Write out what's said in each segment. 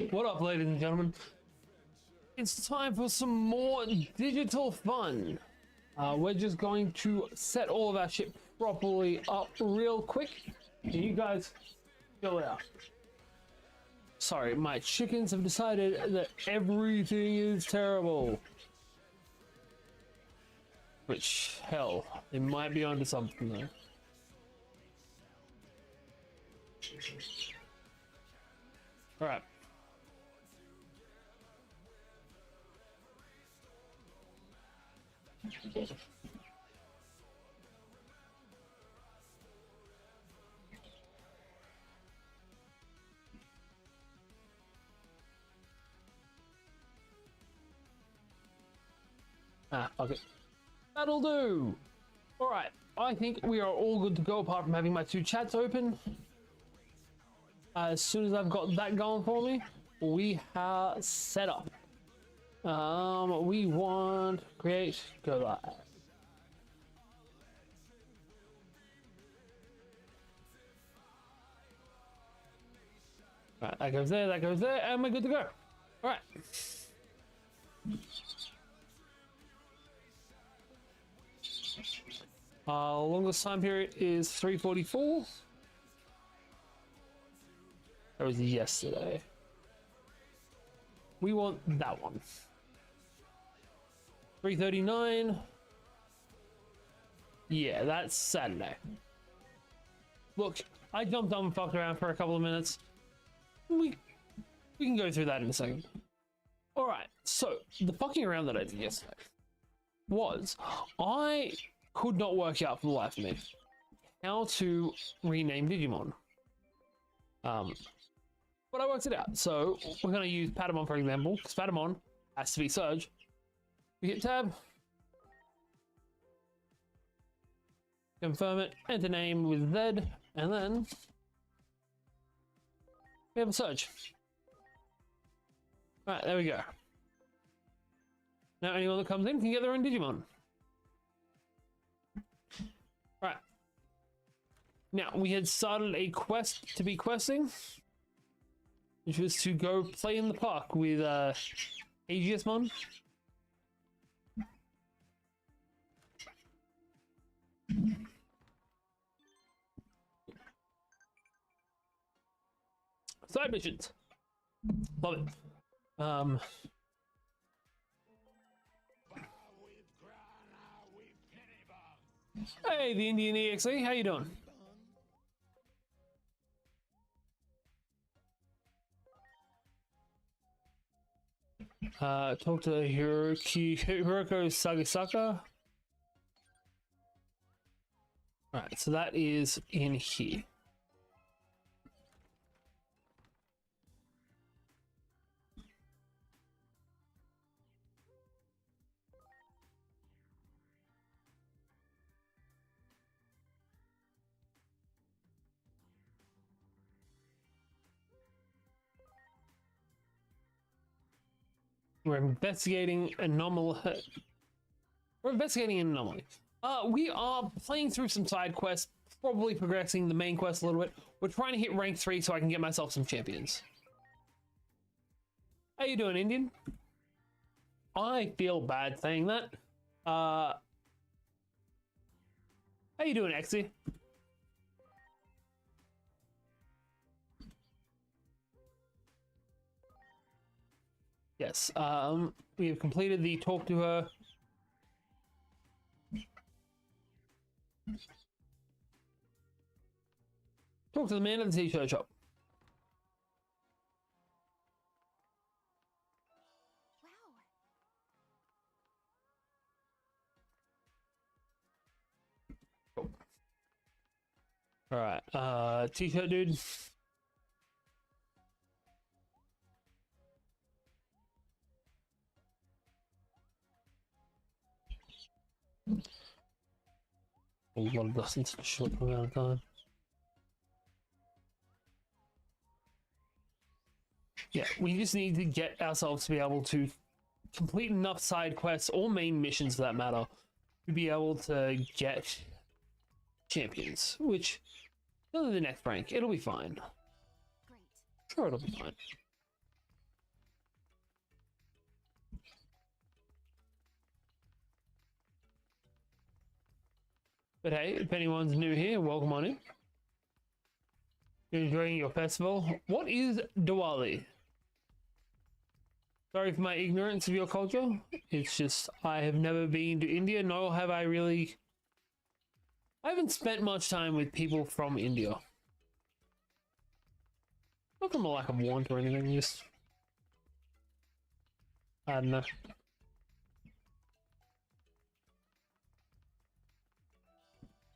What up, ladies and gentlemen? It's time for some more digital fun. We're just going to set all of our shit properly up real quick. And you guys chill out. Sorry, my chickens have decided that everything is terrible. Which, hell, they might be onto something though. Alright. Ah, fuck it. That'll do! Alright, I think we are all good to go apart from having my two chats open. As soon as I've got that going for me, we are set up. We want create, go live. Right, that goes there, and we're good to go. Alright. Longest time period is 344. That was yesterday. We want that one. 339. Yeah, that's Saturday. Look, I jumped on and fucked around for a couple of minutes. We can go through that in a second. Alright, so the fucking around that I did yesterday was I could not work out for the life of me how to rename Digimon. But I worked it out. So we're going to use Patamon, for example, because Patamon has to be Surge. We hit tab, confirm it, enter name with Z, and then we have a Surge. Alright, there we go. Now anyone that comes in can get their own Digimon. Alright. Now, we had started a quest to be questing, which was to go play in the park with Aegismon. Side missions. Love it. Hey, the Indian EXE, how you doing? Talk to Hiroko Sagasaka. Alright, so that is in here. We're investigating anomaly. We're investigating an anomaly. We are playing through some side quests, probably progressing the main quest a little bit. We're trying to hit rank 3 so I can get myself some champions. How you doing, Indian? I feel bad saying that. How you doing, Exy? Yes, we have completed the talk to her. Talk to the man at the t-shirt shop. Wow. All right, t-shirt dude. A lot of dust in such a short amount of time. Yeah, we just need to get ourselves to be able to complete enough side quests or main missions for that matter to be able to get champions, which go to the next rank. It'll be fine. Great. sure it'll be fine. But hey, if anyone's new here, welcome on in. You're enjoying your festival. What is Diwali? Sorry for my ignorance of your culture. It's just I have never been to India, nor have I really. I haven't spent much time with people from India. Not from a lack of want or anything, just I don't know.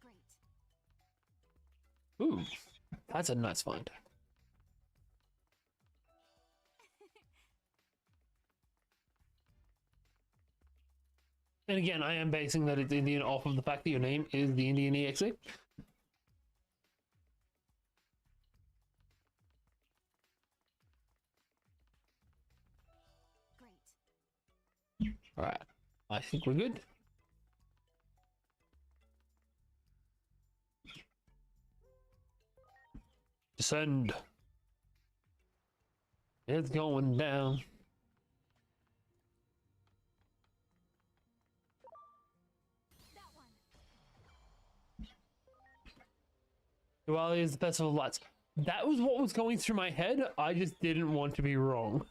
Great. Ooh, that's a nice find. And again, I am basing that it's Indian off of the fact that your name is the Indian EXE. Great. Alright, I think we're good. Descend. It's going down. That one. Diwali is the festival of lights. That was what was going through my head. I just didn't want to be wrong.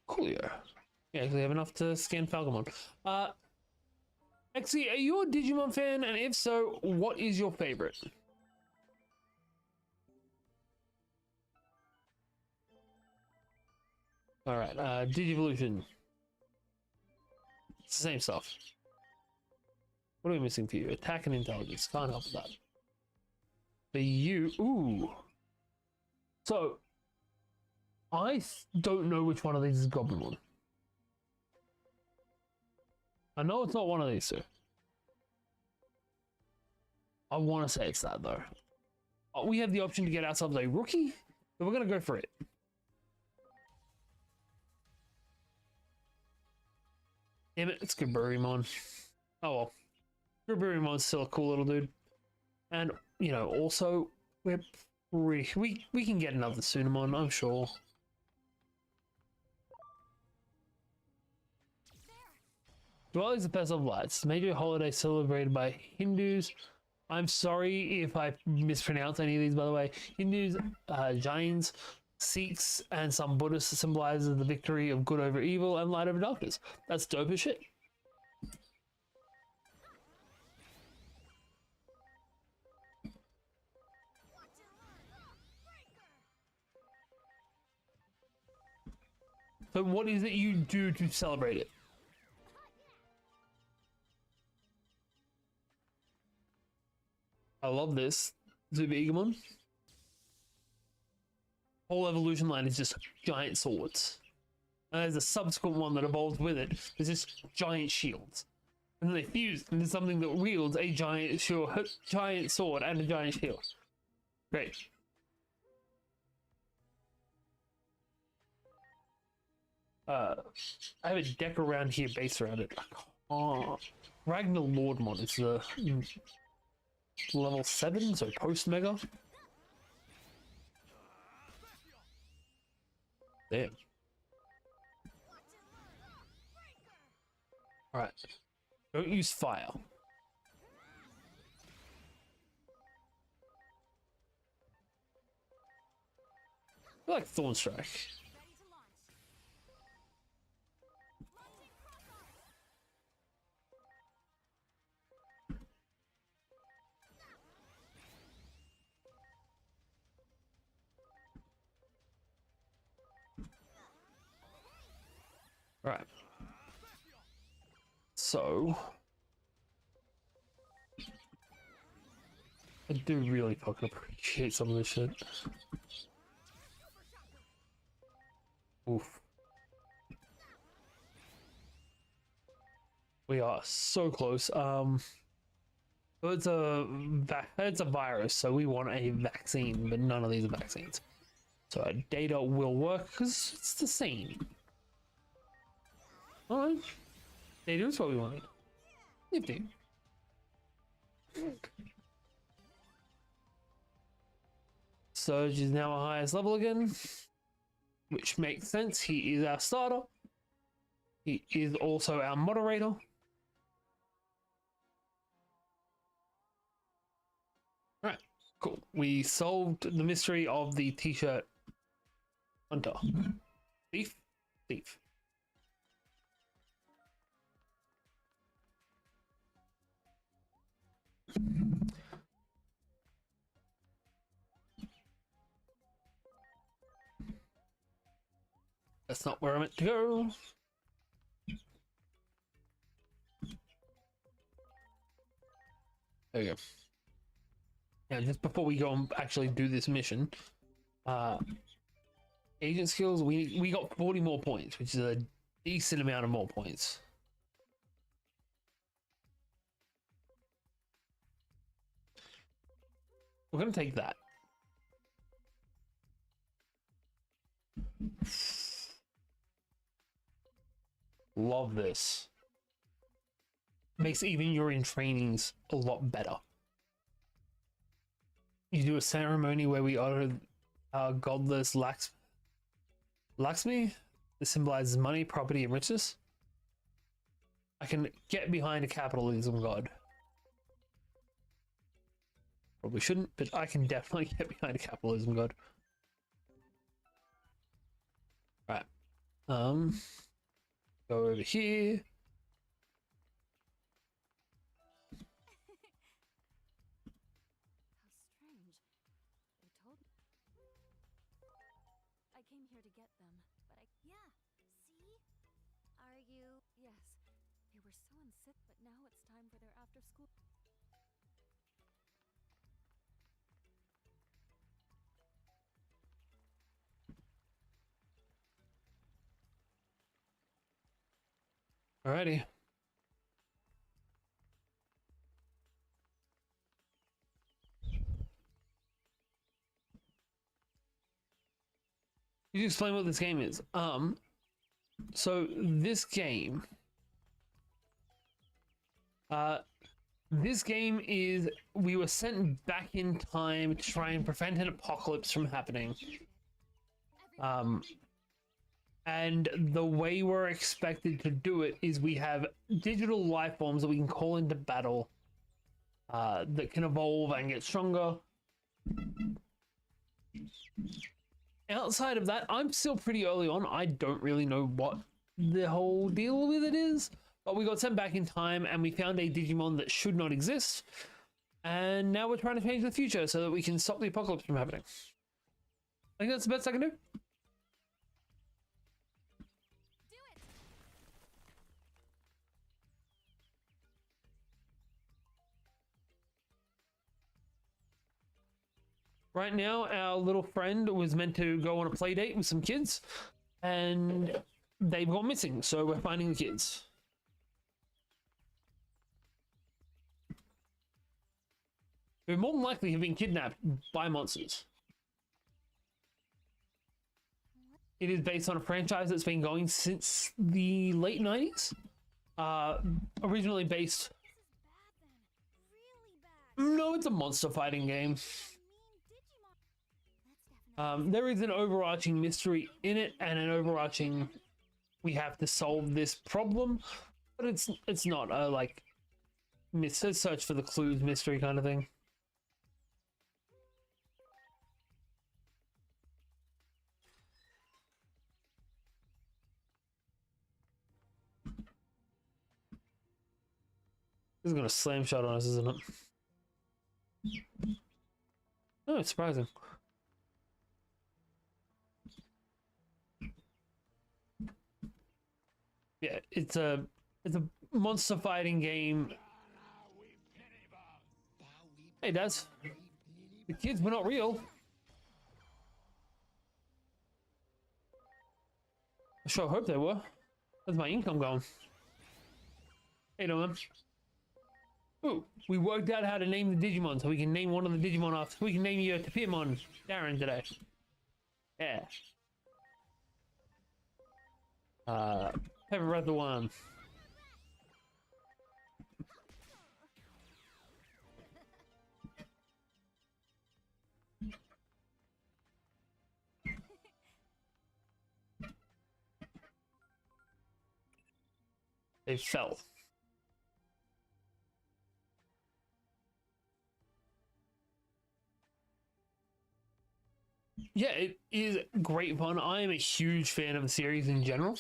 Clear. Yeah, actually have enough to scan Falcomon. Exy, are you a Digimon fan? And if so, what is your favorite? Alright, Digivolution. It's the same stuff. What are we missing for you? Attack and intelligence. Can't help with that. For you, ooh. So, I don't know which one of these is Goblinmon. I know it's not one of these two. I want to say it's that though. We have the option to get ourselves a rookie, but we're going to go for it. Damn it, it's Gaburimon. Oh well. Gaburimon's still a cool little dude. And, you know, also, we're pretty... We can get another Sunamon, I'm sure. Diwali is the festival of lights, a major holiday celebrated by Hindus. I'm sorry if I mispronounce any of these, by the way. Hindus, Jains, Sikhs, and some Buddhists symbolizes the victory of good over evil and light over darkness. That's dope as shit. So what is it you do to celebrate it? I love this. Zubigamon. Whole evolution line is just giant swords. And there's a subsequent one that evolves with it. There's just giant shields. And then they fuse into something that wields a giant sword and a giant shield. Great. I have a deck around here based around it. Oh, Ragnar Lordmon is the level 7, so post mega. Damn. Alright. Don't use fire. I like Thorn Strike. Ready to launch. Right. So I do really fucking appreciate some of this shit. Oof. We are so close. So it's a virus, so we want a vaccine, but none of these are vaccines. So our data will work because it's the same. All right, data is what we wanted. Nifty. Surge is now our highest level again, which makes sense. He is our starter. He is also our moderator. Right, cool. We solved the mystery of the t-shirt hunter. Thief? Thief. That's not where I meant to go. There we go. Now, just before we go and actually do this mission, agent skills, we got 40 more points, which is a decent amount of more points. We're gonna take that. Love this. Makes even your in trainings a lot better. You do a ceremony where we honor our godless Lakshmi. This symbolizes money, property, and riches. I can get behind a capitalism god. Probably shouldn't, but I can definitely get behind a capitalism god. Right. Go over here. How strange. They told me. I came here to get them, but I. Yeah, see? Are you. Yes. They were so unsit, but now it's time for their after school. Alrighty. You explain what this game is. So this game is we were sent back in time to try and prevent an apocalypse from happening. And the way we're expected to do it is we have digital life forms that we can call into battle that can evolve and get stronger. Outside of that, I'm still pretty early on. I don't really know what the whole deal with it is, but we got sent back in time and we found a Digimon that should not exist. And now we're trying to change the future so that we can stop the apocalypse from happening. I think that's the best I can do. Right now, our little friend was meant to go on a play date with some kids, and they've gone missing, so we're finding the kids. Who more than likely have been kidnapped by monsters. It is based on a franchise that's been going since the late 90s. Originally based... No, it's a monster fighting game. There is an overarching mystery in it and an overarching we have to solve this problem, but it's not a like search for the clues mystery kind of thing. This is gonna slam shot on us, isn't it? Oh, it's surprising. Yeah, it's a monster fighting game. Hey, Daz. The kids were not real. I sure hope they were. Where's my income going? Hey, no, man. Ooh, we worked out how to name the Digimon, so we can name one of the Digimon after. We can name you a Tapirmon, Darren, today. Yeah. Pepper Breath of the Worm. They fell. Yeah, it is great fun. I am a huge fan of the series in general.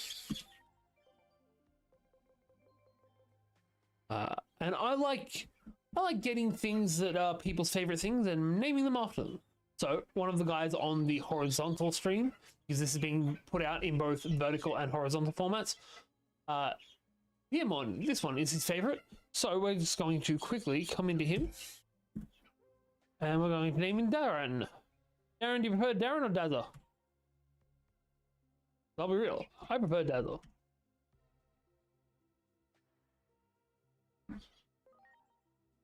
And I like getting things that are people's favorite things and naming them after them. So one of the guys on the horizontal stream, because this is being put out in both vertical and horizontal formats, Diamond, this one is his favorite. So we're just going to quickly come into him, and we're going to name him Darren. Darren, do you prefer Darren or Dazzler? I'll be real, I prefer Dazzler.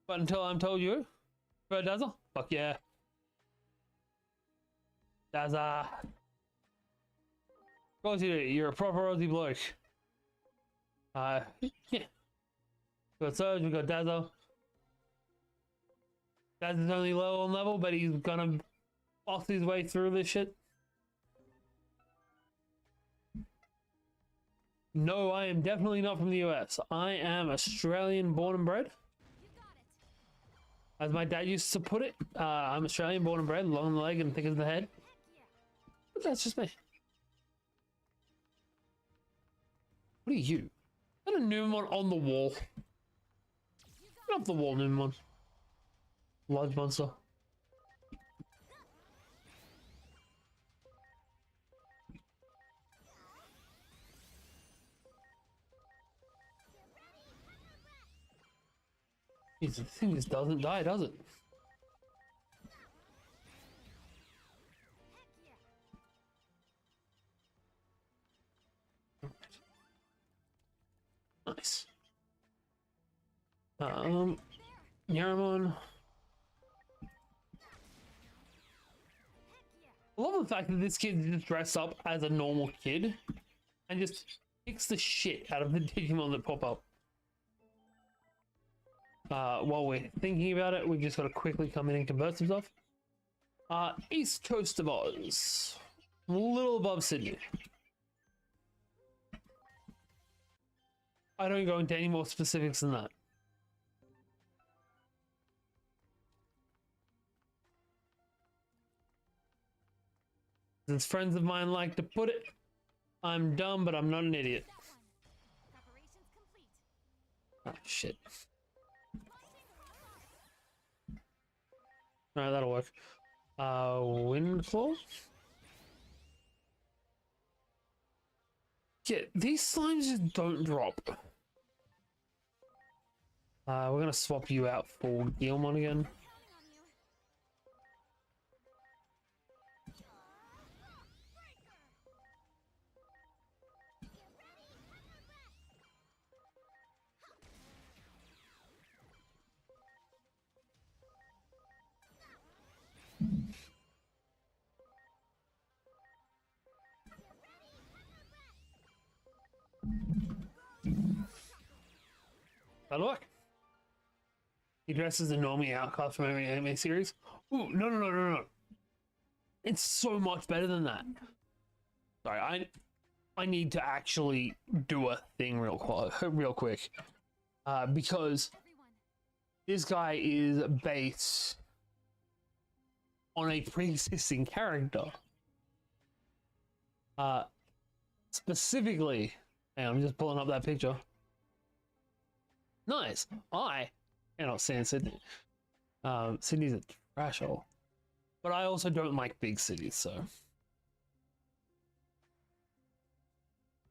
But until I'm told you, prefer Dazzler? Fuck yeah. Dazzler. Of course you do, you're a proper Aussie bloke. Yeah. We got Surge, we got Dazzler. Dazzler's only low on level, but he's gonna boss his way through this shit. No, I am definitely not from the US. I am Australian born and bred. As my dad used to put it, I'm Australian born and bred, long in the leg and thick as the head. But that's just me. What are you? Is that a Numemon on the wall? Get off the wall, Numemon. Large monster. Jeez, the thing just doesn't die, does it? Nice. Yaramon. I love the fact that this kid just dressed up as a normal kid and just kicks the shit out of the Digimon that pop up. While we're thinking about it, we've just got to quickly come in and convert some stuff. East Coast of Oz. A little above Sydney. I don't go into any more specifics than that. As friends of mine like to put it, I'm dumb, but I'm not an idiot. Ah, shit. Alright, that'll work. Windclaw? Yeah, these slimes just don't drop. We're gonna swap you out for Guilmon again. That'll work. He dresses the normie outcast from every anime series. Ooh, no. It's so much better than that. Sorry, I need to actually do a thing real quick. Because this guy is based on a pre-existing character. Specifically, and I'm just pulling up that picture. Nice. I cannot stand Sydney. Sydney's a trash hole. But I also don't like big cities, so.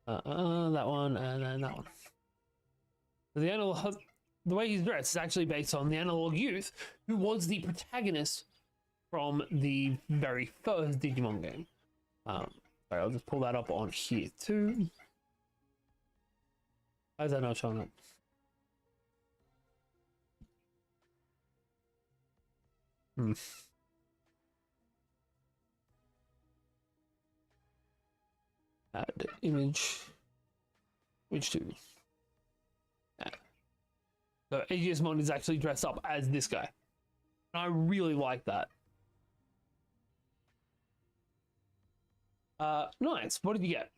That one, and then that one. The analog, the way he's dressed is actually based on the Analog Youth, who was the protagonist from the very first Digimon game. Sorry, I'll just pull that up on here too. Why is that not showing up? Hmm. Add image. Which two? Yeah. So AGSmon is actually dressed up as this guy. And I really like that. Nice. What did you get?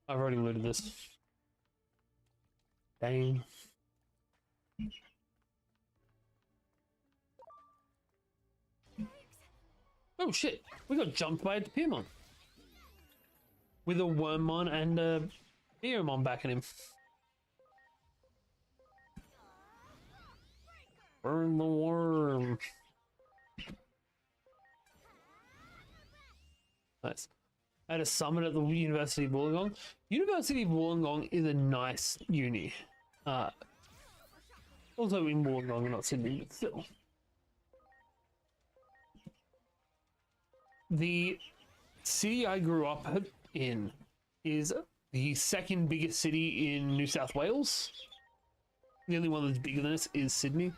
I've already looted this. Dang. Oh shit, we got jumped by a Piermon. With a Wormmon and a Piermon backing him. Burn the worm. Nice. I had a summit at the University of Wollongong. University of Wollongong is a nice uni. Also in Wollongong, not Sydney, but still. The city I grew up in is the second biggest city in New South Wales. The only one that's bigger than us is Sydney.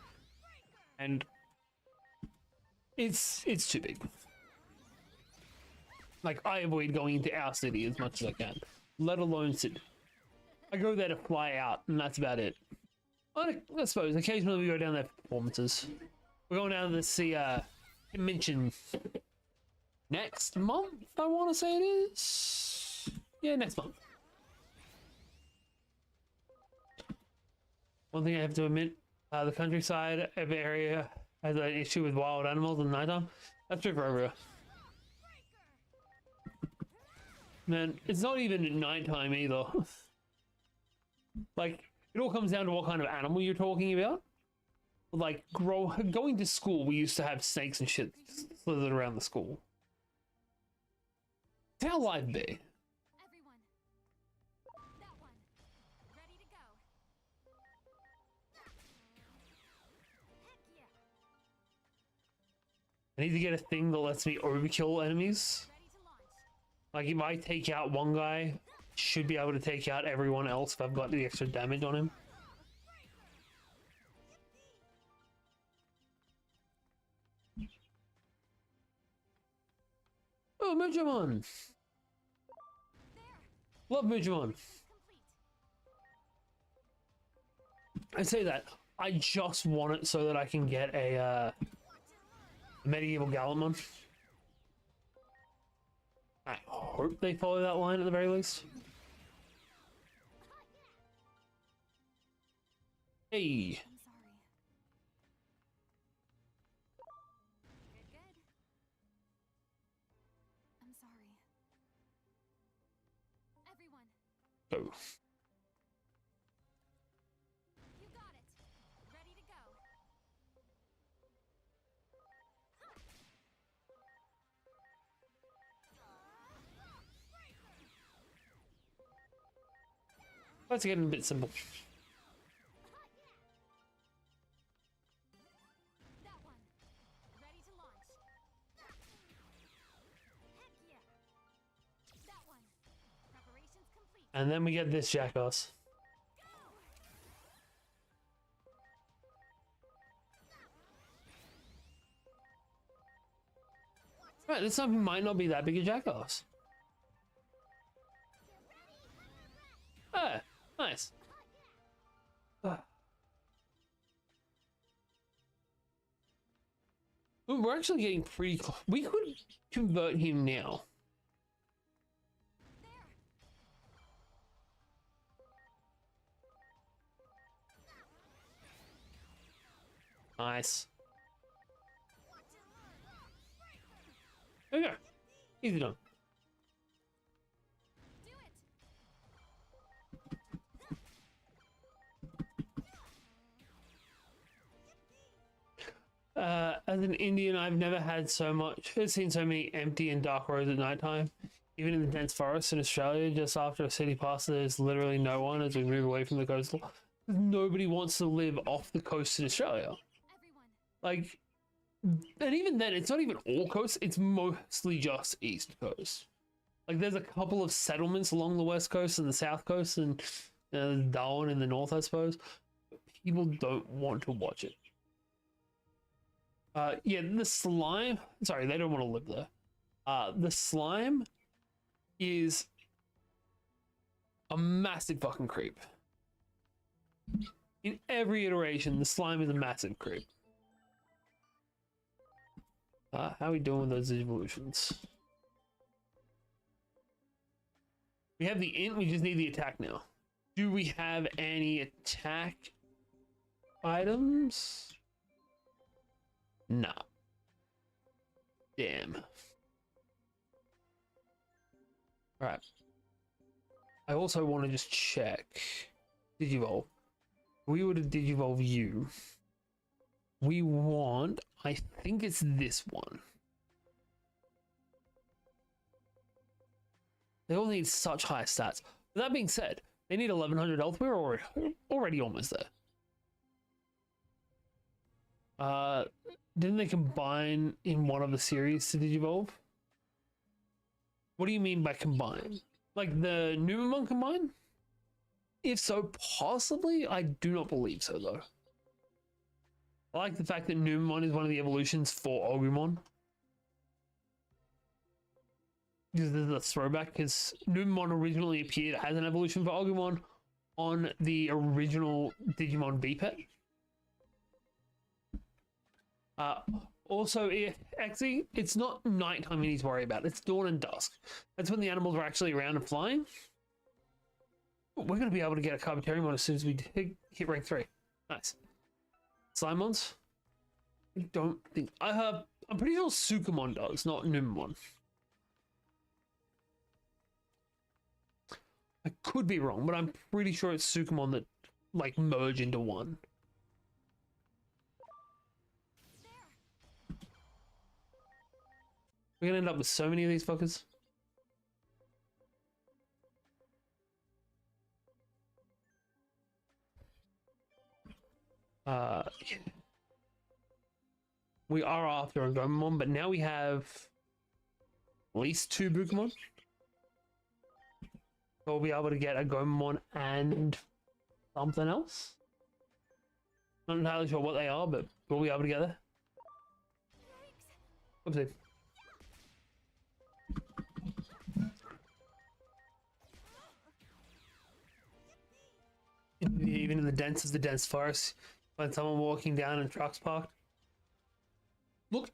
And it's too big. Like, I avoid going into our city as much as I can, let alone Sydney. I go there to fly out, and that's about it. I suppose occasionally we go down there for performances. We're going down to see convention next month, I want to say it is. Yeah, next month. One thing I have to admit, the countryside of the area has an issue with wild animals in nighttime. That's true for everywhere. Man, it's not even at nighttime either. Like, it all comes down to what kind of animal you're talking about. Like, going to school, we used to have snakes and shit slithered around the school. It's how life be. Everyone. That one. Ready to go. Heck yeah. I need to get a thing that lets me overkill enemies. Ready to launch. Like, if I take out one guy, should be able to take out everyone else if I've got the extra damage on him. Oh, Mujamon! Love Mujamon. Complete. I say that. I just want it so that I can get a medieval Gallantmon. I hope they follow that line at the very least. Hey! I'm sorry. Good. I'm sorry. Everyone, Go. you got it. Ready to go. Let's get a bit simple. That one. Ready to launch. Heck yeah. That one. Preparations complete. And then we get this jackass. Right, this time might not be that big a jackass. Ah, nice. Ooh, we're actually getting pretty close. We could convert him now. There. Nice. Okay. Easy done. Do it. As an Indian, I've never had seen so many empty and dark roads at nighttime. Even in the dense forests in Australia, just after a city passes, there's literally no one as we move away from the coastal. Nobody wants to live off the coast in Australia. Everyone. Like, and even then, it's not even all coast, it's mostly just East Coast. Like there's a couple of settlements along the west coast and the south coast, and Darwin in the north, I suppose. But people don't want to watch it. Yeah, the slime. Sorry, they don't want to live there. The slime is a massive fucking creep. In every iteration, the slime is a massive creep. How are we doing with those evolutions? We have the int, we just need the attack now. Do we have any attack items? Nah. Damn. Alright. I also want to just check. Digivolve. We were to Digivolve you. We want, I think it's this one. They all need such high stats. But that being said, they need 1100 health. We're already almost there. Didn't they combine in one of the series to Digivolve? What do you mean by combine? Like the Numemon combine? If so, possibly. I do not believe so, though. I like the fact that Numemon is one of the evolutions for Agumon. This is a throwback because Numemon originally appeared as an evolution for Agumon on the original Digimon V-Pet. Also, actually, it's not nighttime you need to worry about. It's dawn and dusk. That's when the animals are actually around and flying. We're going to be able to get a Carboteriumon as soon as we hit rank 3. Nice. Slimons? I don't think... I'm pretty sure Sukamon does, not Numemon. I could be wrong, but I'm pretty sure it's Sukamon that, like, merge into one. We're gonna end up with so many of these fuckers. We are after a Gomamon, but now we have at least 2 Bukamon. So we'll be able to get a Gomamon and something else. Not entirely sure what they are, but we'll be able to get there. Oopsie. Even in the densest of the dense forest, find someone walking down and trucks parked. Look,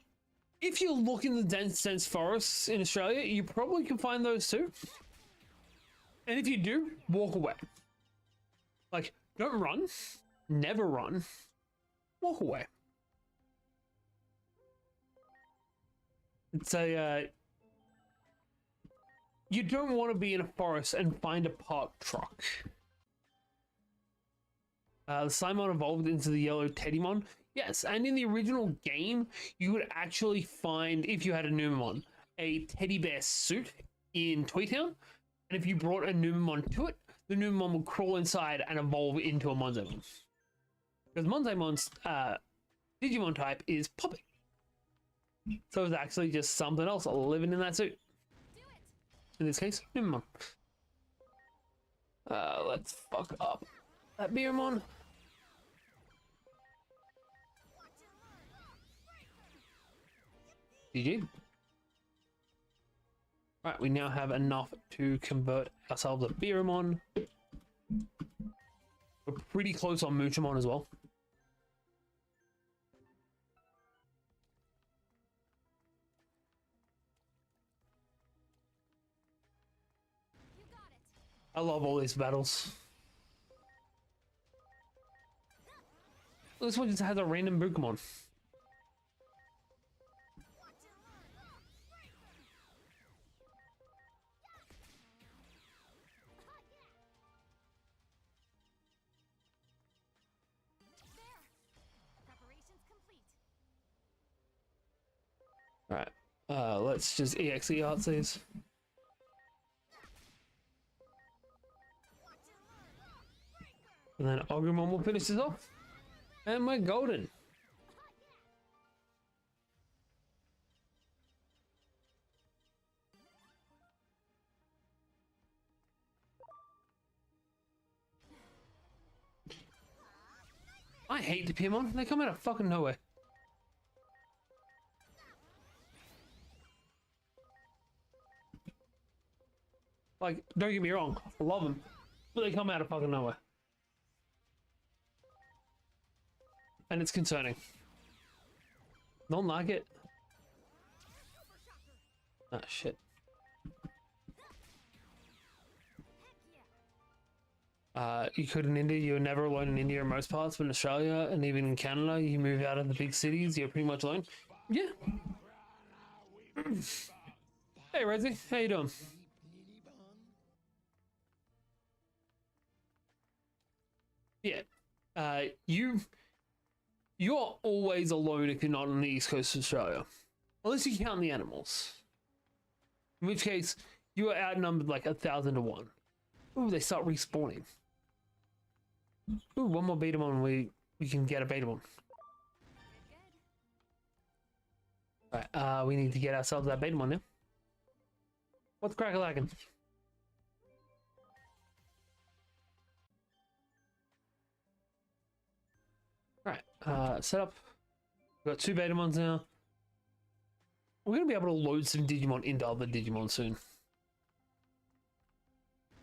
if you look in the dense forests in Australia, you probably can find those too. And if you do, walk away. Like, don't run. Never run. Walk away. It's a... you don't want to be in a forest and find a parked truck. The Slimon evolved into the yellow Teddymon. Yes, and in the original game, you would actually find, if you had a Numemon, a teddy bear suit in Toy Town. And if you brought a Numemon to it, the Numemon would crawl inside and evolve into a Monzaemon. Because Monzaemon's Digimon type is Popping. So it's actually just something else living in that suit. In this case, Numemon. Let's fuck up that Beermon. GG. Right, we now have enough to convert ourselves a Beermon. We're pretty close on Muchamon as well. You got it. I love all these battles. This one just has a random Bukamon. Alright, let's just EXE Artsies. And then Agumon will finish this off. And we're golden. hate the Pimon. They come out of fucking nowhere. Like, don't get me wrong, I love them, but they come out of fucking nowhere. And it's concerning. Don't like it. Ah, shit. You could in India, you're never alone in India in most parts, but in Australia and even in Canada, you move out of the big cities, you're pretty much alone. Yeah. Hey, Rezzy, how you doing? Yeah. You're always alone if you're not on the east coast of Australia. Unless you count the animals. In which case, you are outnumbered like 1,000 to 1. Ooh, they start respawning. Ooh, one more Betamon, we can get a Betamon. Right, we need to get ourselves that Betamon now. What's crack-a-lackin'? Right, set up. We've got 2 Betamons now. We're gonna be able to load some Digimon into other Digimon soon.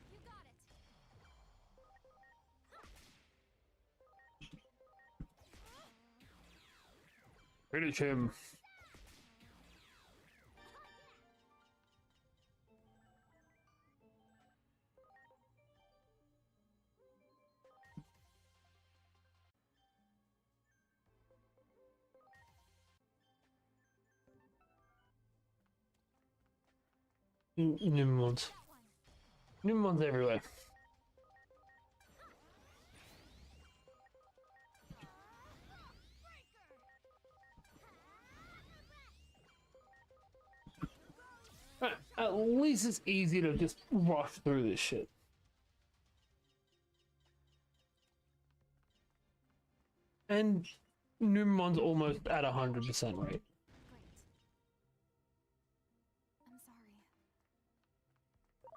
You got it. Finish him. Numemons. Numemons everywhere. Right, at least it's easy to just rush through this shit. And Numemon's almost at 100% rate.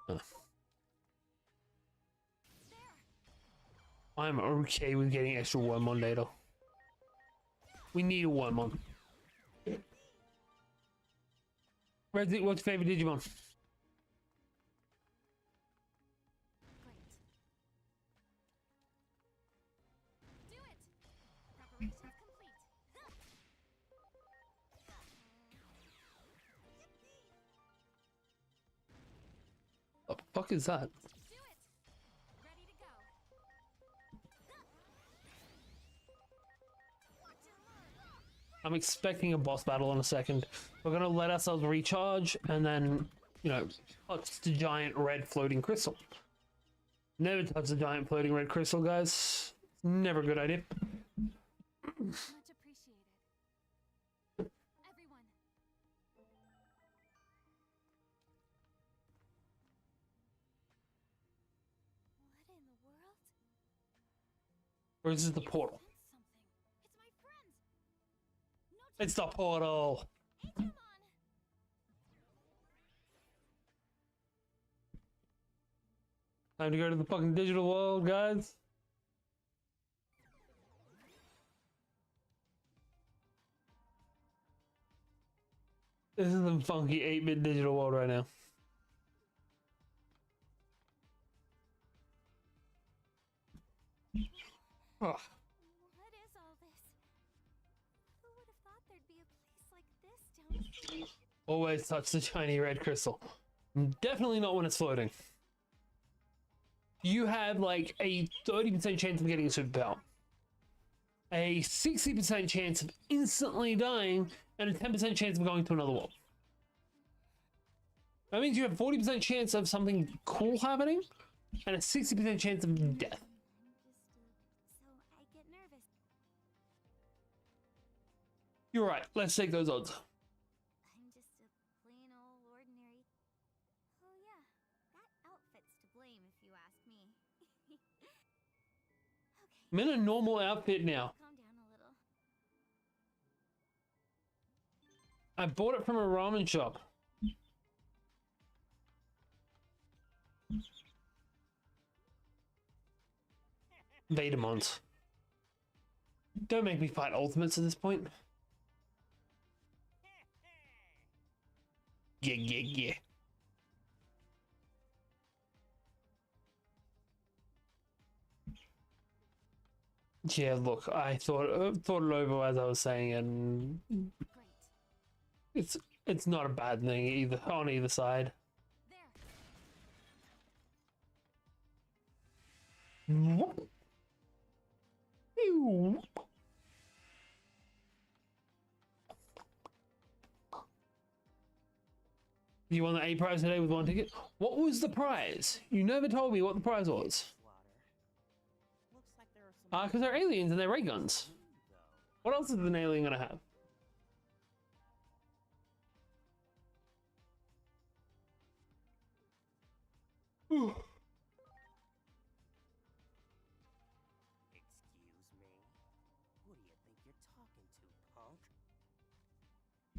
Great. I'm sorry. I'm okay with getting extra Wormmon data. We need a Wormmon. Redzi, what's your favorite Digimon? Great. Do it. Preparations complete. What the fuck is that? Do it. Ready to go. I'm expecting a boss battle in a second. We're gonna let ourselves recharge and then, you know, touch the giant red floating crystal. Never touch the giant floating red crystal, guys. Never a good idea. Much appreciated. Everyone. What in the world? Or is this the portal? Sense something. It's my friends. No It's the portal! Atomon. Time to go to the fucking digital world, guys. This is the funky 8-bit digital world right now. Oh, What is all this? Who would have thought there'd be a place like this down here? always touch the shiny red crystal. Definitely not when it's floating. You have like a 30% chance of getting a superpower, a 60% chance of instantly dying, and a 10% chance of going to another world. That means you have 40% chance of something cool happening, and a 60% chance of death. So I get nervous. You're right, let's take those odds. I'm just a plain old ordinary. Oh yeah, that outfit's to blame if you ask me. Okay, I'm in a normal outfit now. calm down a little. I bought it from a ramen shop. Betamons. Don't make me fight ultimates at this point. Yeah, yeah, yeah. Yeah, look, I thought it over as I was saying, and Great. it's not a bad thing either on either side. There. Ew. You won the A prize today with one ticket. What was the prize? You never told me what the prize was. Looks like there are some Because they're aliens and they're ray guns. though. What else is an alien gonna have? Excuse me? Who do you think you're talking to, punk?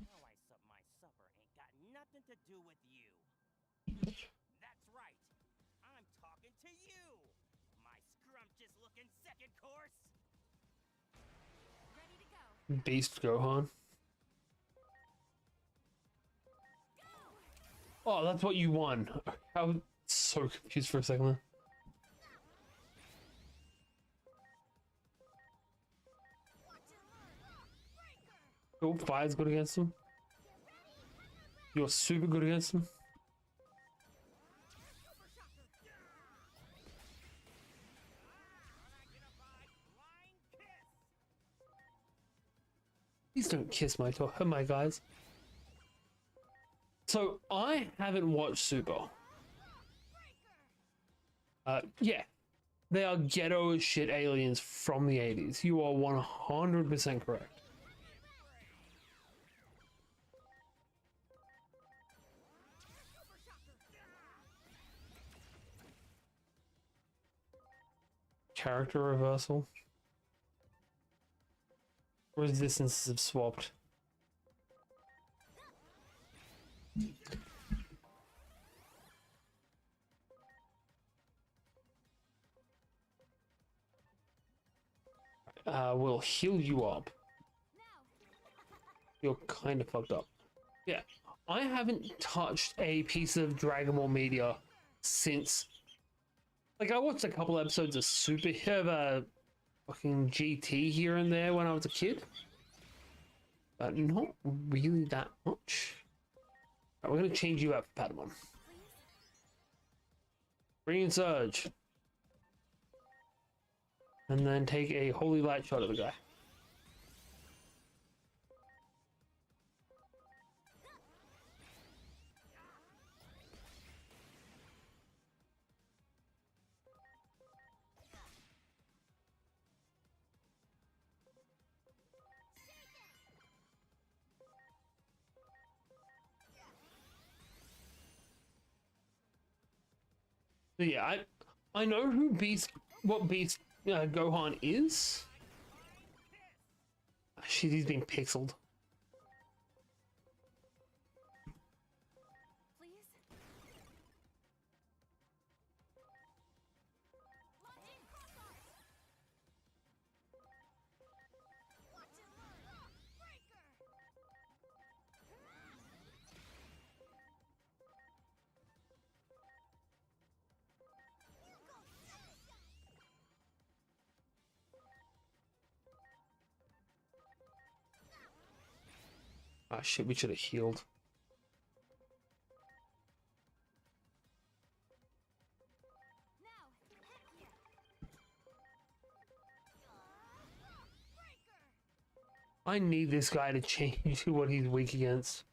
How I sup my supper ain't got nothing to do with you. That's right. I'm talking to you. My scrumptious looking second course. Ready to go. Beast Gohan. Oh, that's what you won. I was so confused for a second there. Oh, fire's good against him. You're super good against him. Please don't kiss my toe, my guys. So I haven't watched Super. Yeah, they are ghetto as shit aliens from the 80s. You are 100% correct. Character reversal. Resistances have swapped. We'll heal you up. You're kind of fucked up. Yeah, I haven't touched a piece of Dragon Ball media since. Like, I watched a couple episodes of Super fucking GT here and there when I was a kid, but not really that much. Right, we're gonna change you out for Patamon. Bring in Surge. And then take a holy light shot at the guy. So yeah, I know who what Beast Gohan is. Shit, he's been pixeled. Please. Launching crossbars. Watch and learn. Breaker. Ah shit, we should have healed. Now, heck yeah. Breaker. I need this guy to change to what he's weak against.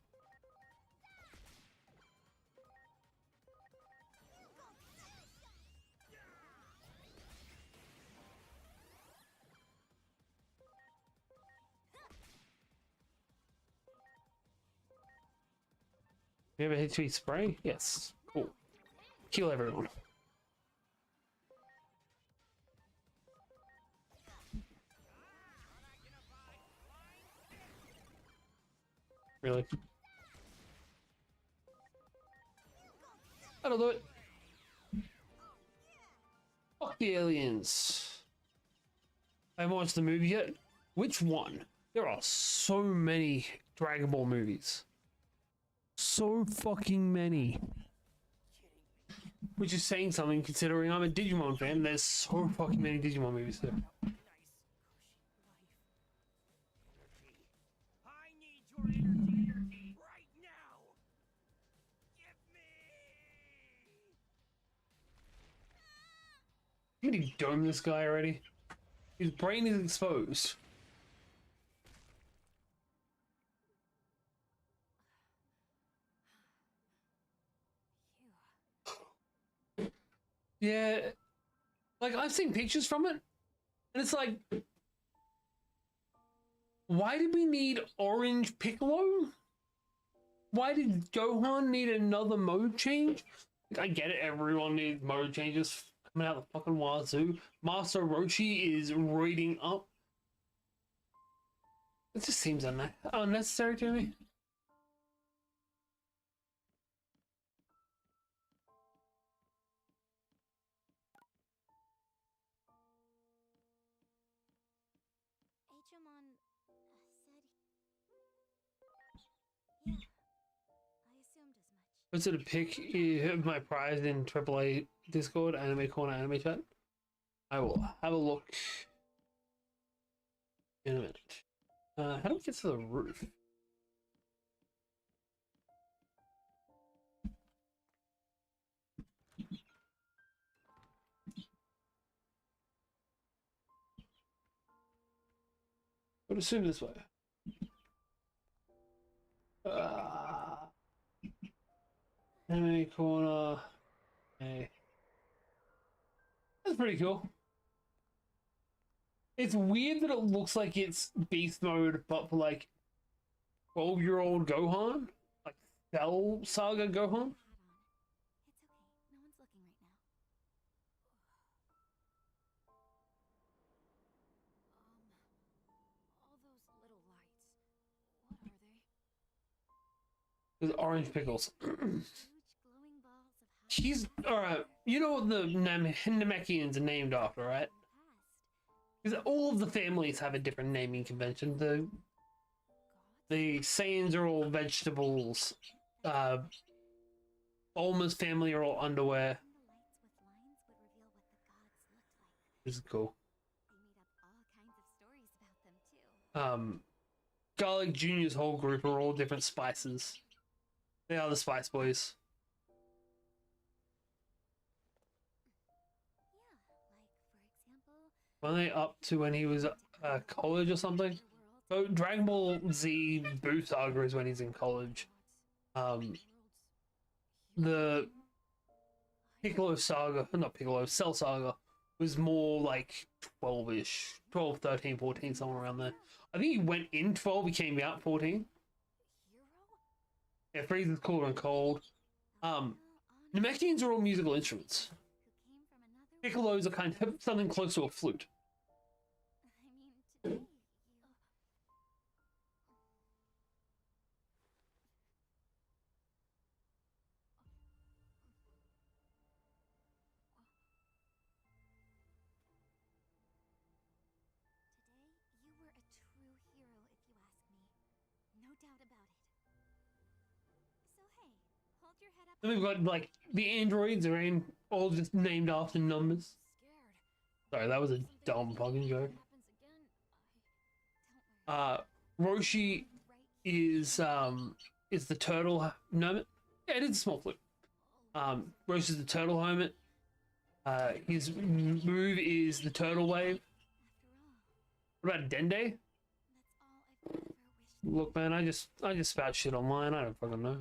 You have a HP spray? Yes. Cool. Kill everyone. Really? That'll do it. Fuck the aliens. I haven't watched the movie yet. Which one? There are so many Dragon Ball movies. So fucking many. Which is saying something considering I'm a Digimon fan. There's so fucking many Digimon movies too. Nice, cushy life. I need your energy right now. Give me. Did he dome this guy already? His brain is exposed. Yeah, like I've seen pictures from it, and it's like, why did we need Orange Piccolo? Why did Gohan need another mode change? Like, I get it, everyone needs mode changes coming out the fucking wazoo. Master Roshi is reading up. It just seems unnecessary to me. Hmon said. Yeah, I assumed as much. Was it a pick of my prize in AAA Discord, Anime Corner, Anime Chat? I will have a look in a minute. How do we get to the roof? I would assume this way. Anime Corner. Hey. That's pretty cool. It's weird that it looks like it's beast mode, but for like 12-year-old Gohan, like Cell Saga Gohan. Hat on. It's okay. No one's looking right now. All those little lights. What are they? There's orange pickles. Huge glowing balls of hot He's alright. You know what the Namekians are named after, right? past. Because all of the families have a different naming convention. Gods? The Saiyans are all vegetables. Bulma's family are all underwear. The lights with lines would reveal what the gods looked like. This is cool. They made up all kinds of stories about them too. Garlic Jr.'s whole group are all different spices. They are the Spice Boys. Yeah, like for example, Weren't they up to when he was college or something? other worlds. So Dragon Ball Z Boo Saga is when he's in college. The Piccolo Saga, not Piccolo, Cell Saga was more like 12-ish. 12, 13, 14, somewhere around there. I think he went in 12, he came out 14. Hero? Yeah, Frieza's cooler and cold. Namekians are all musical instruments. Who came from another Piccolos are kind of something close to a flute. I mean, today you. Today, you were a true hero, if you ask me. No doubt about it. So hey, hold your head up. Then we've got like the androids are in all just named after numbers. Scared. Sorry, that was a Something dumb fucking joke. happens again. Don't worry. Roshi is the turtle hermit. Yeah, it is a small flute. Roshi's the turtle hermit. His move is the turtle wave. After all, What about Dende? that's all I've ever wished. Look, man, I just spout shit online. I don't fucking know. I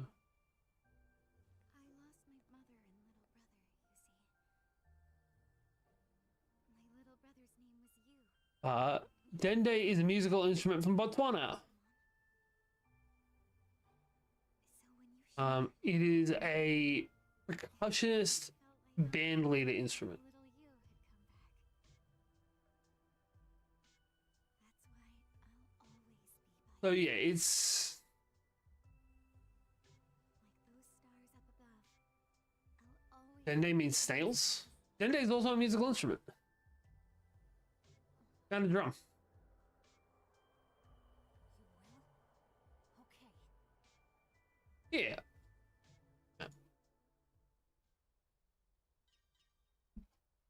lost my mother and little brother, you see. My little brother's name was you. Dende is a musical instrument from Botswana. So when you It is a percussionist felt like band leader instrument. little you had come back. That's why I'll always be by So yeah, it's like those stars up above. I'll always Dende means snails. Dende is also a musical instrument. And a drum. Yeah.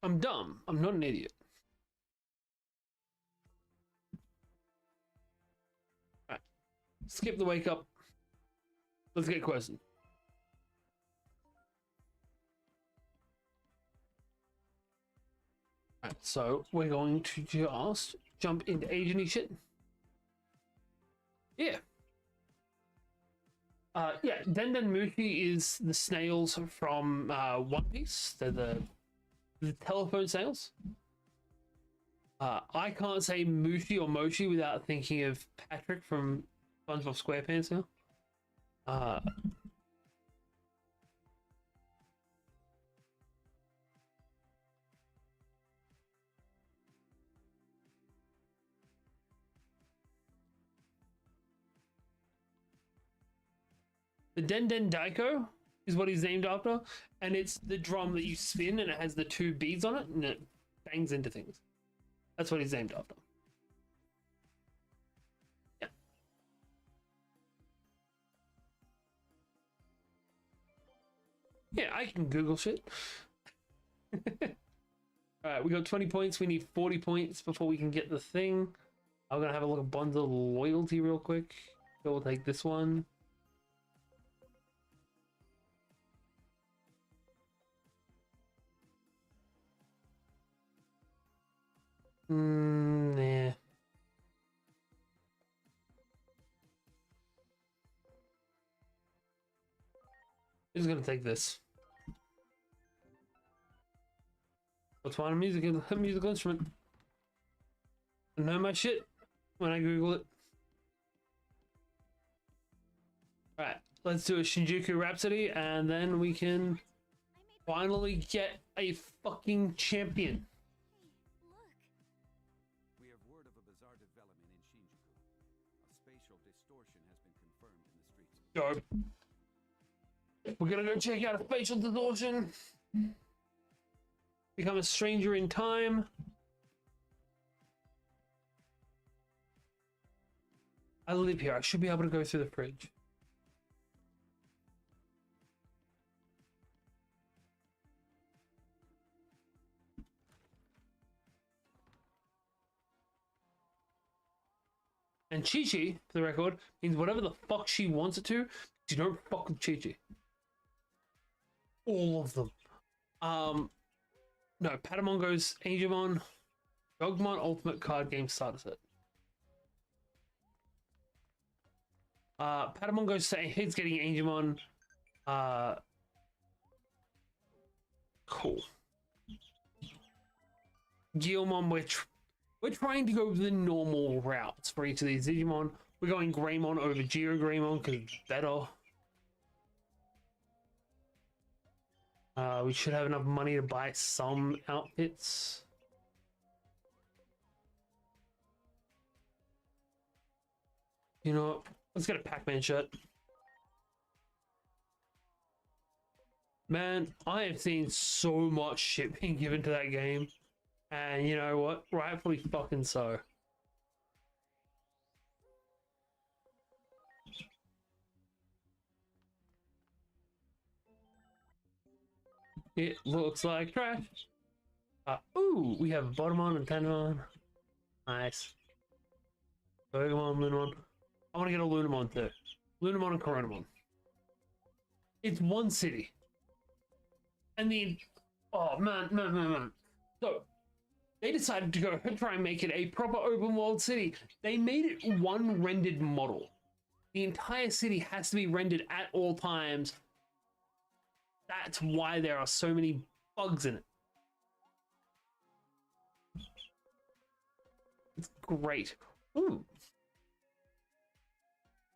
I'm dumb. I'm not an idiot. Alright. Skip the wake up. Let's get questing. Alright, so we're going to just jump into agent shit. Yeah. Yeah, Den Den Mushi is the snails from One Piece. They're the telephone snails. I can't say Mushi or Moshi without thinking of Patrick from SpongeBob SquarePants now. The Den Den Daiko is what he's named after, and it's the drum that you spin and it has the two beads on it and it bangs into things. That's what he's named after. Yeah. Yeah, I can Google shit. Alright, we got 20 points. We need 40 points before we can get the thing. I'm gonna have a look at Bonds of Loyalty real quick. So we'll take this one. Nah. Just gonna take this. What's one musical instrument? I know my shit when I Google it. Alright, let's do a Shinjuku Rhapsody and then we can finally get a fucking champion. Look. We have word of a bizarre development in Shinjuku. A spatial distortion has been confirmed in the streets. Dope. We're gonna go check out a facial distortion. Become a stranger in time. I live here. I should be able to go through the fridge. And Chi-Chi, for the record, means whatever the fuck she wants it to. You don't fuck with Chi-Chi. All of them. No, Patamon goes Angemon, Dogmon Ultimate Card Game Starter Set. Patamon goes to he's getting Angemon. Cool. Guilmon, we're trying to go the normal routes for each of these Digimon. We're going Greymon over Geogreymon because it's better. We should have enough money to buy some outfits. You know what? Let's get a Pac-Man shirt. Man, I have seen so much shit being given to that game. And you know what? Rightfully fucking so. It looks like trash. Ooh, we have Botamon and Tendamon. Nice. Bergamon, Lunamon. I want to get a Lunamon too. Lunamon and Coronamon. It's one city. And the... Oh, man. So, they decided to go try and make it a proper open world city. They made it one rendered model. The entire city has to be rendered at all times. That's why there are so many bugs in it. It's great. Ooh.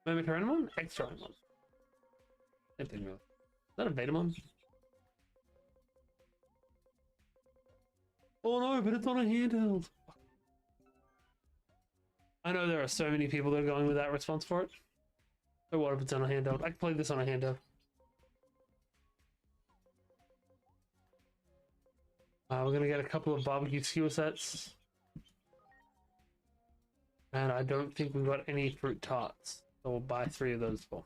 Memeteranimon? Extraimon. Same thing, really. Is that a Betamon? Oh no, but it's on a handheld. I know there are so many people that are going with that response for it. So what if it's on a handheld? I can play this on a handheld. We're gonna get a couple of barbecue skewer sets. And I don't think we've got any fruit tarts. So we'll buy 3 of those for.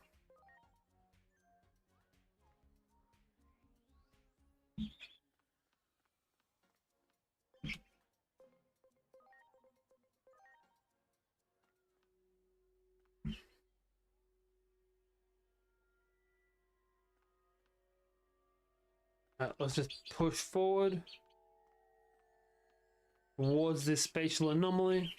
Let's just push forward towards this spatial anomaly.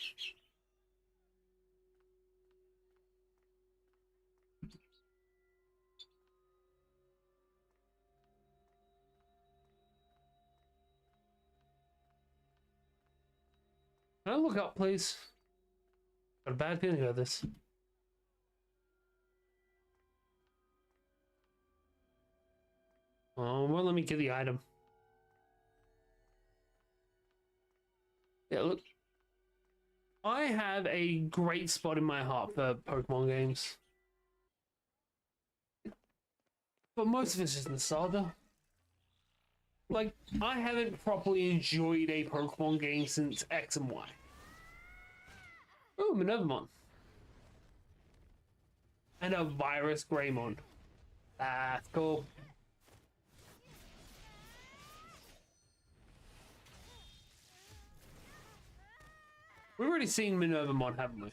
Can I look up, please? Got a bad feeling about this. Oh, well, let me get the item. Yeah, look. I have a great spot in my heart for Pokemon games. But most of it's just nostalgia. Like, I haven't properly enjoyed a Pokemon game since X and Y. Oh, Minervamon. And a Virus Greymon. That's cool. We've already seen Minervamon, haven't we?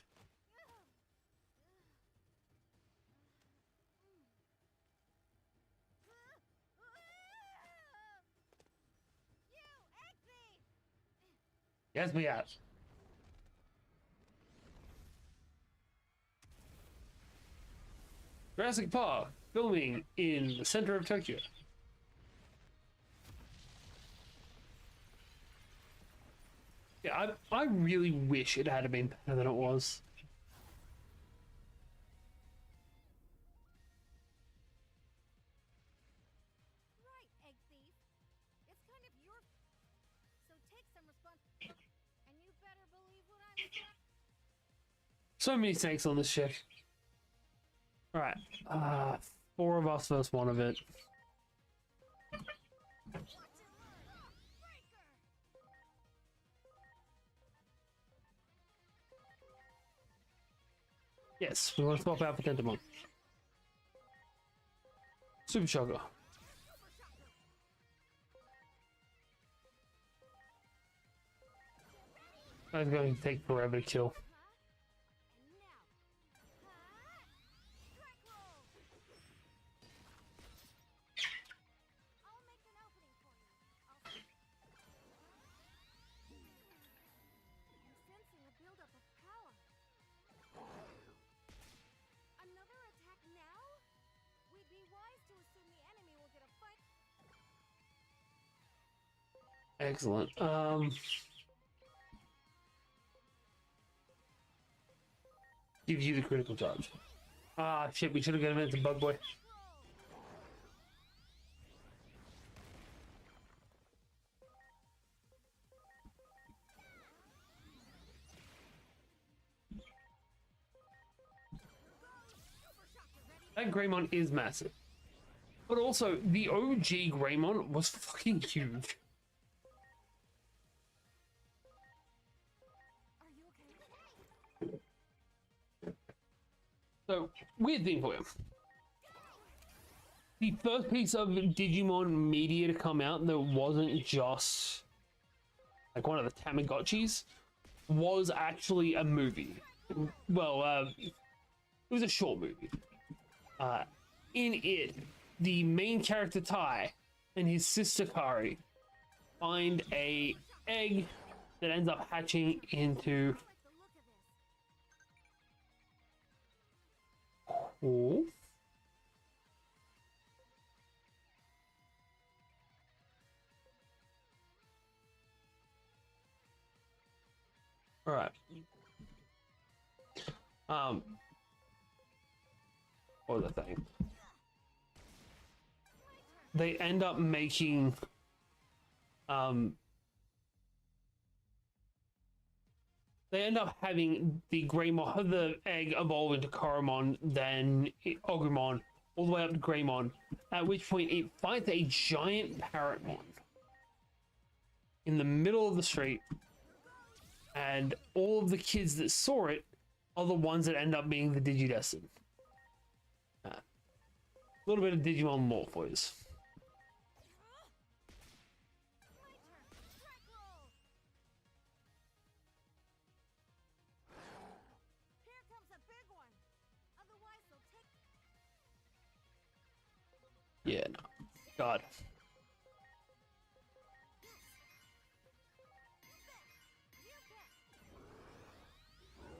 Yes, we have. Jurassic Park, filming in the center of Tokyo. Yeah, I really wish it had been better than it was. Right, Egg Thief. It's kind of your. So take some responsibility. And you better believe what I'm saying. So many snakes on this ship. Alright, 4 of us versus 1 of it. Yes, we want to swap out for Tentamon. Super Shocker. That's going to take forever to kill. And now. Crack roll. I'll make an opening for you. I'm sensing a buildup of power. Another attack now? We'd be wise to assume the enemy will get a fight. Excellent. Gives you the critical charge. Ah, shit, we should have given it to Bug Boy. That Greymon is massive. But also, the OG Greymon was fucking huge. Are you okay? So, weird thing for you. The first piece of Digimon media to come out that wasn't just like one of the Tamagotchis was actually a movie. Well, it was a short movie. In it, the main character Tai and his sister Kari find a egg that ends up hatching into. Oh. All right. What was the thing? They end up making they end up having the Greymon, the egg evolve into Coromon, then Ogremon, all the way up to Greymon, at which point it finds a giant Parrotmon in the middle of the street, and all of the kids that saw it are the ones that end up being the Digidestined. A little bit of Digimon lore for you. Yeah, no. God.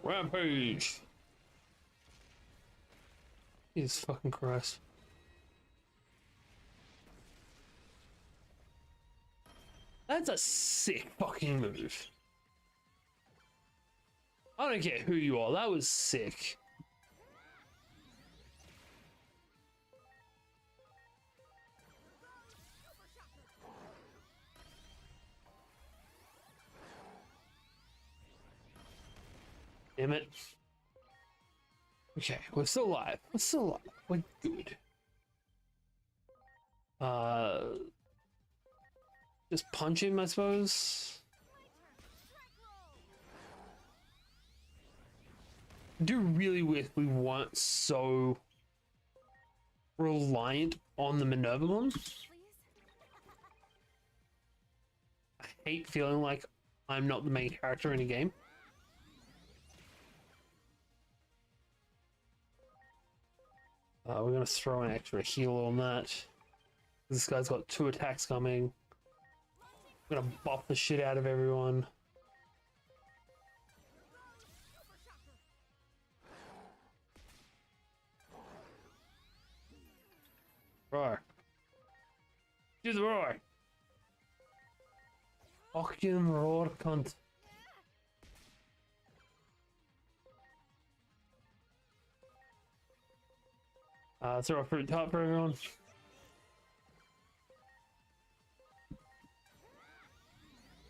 Rampage. Jesus fucking Christ. That's a sick fucking move. I don't care who you are, that was sick. Damn it. Okay, we're still alive. We're still alive. We're good. Just punch him, I suppose. I do really wish we weren't so reliant on the Minervamon. Please? I hate feeling like I'm not the main character in a game. We're gonna throw an extra heal on that. This guy's got 2 attacks coming. I'm gonna buff the shit out of everyone. Roar. Do the roar. Fucking roar, cunt. Throw a fruit top for everyone.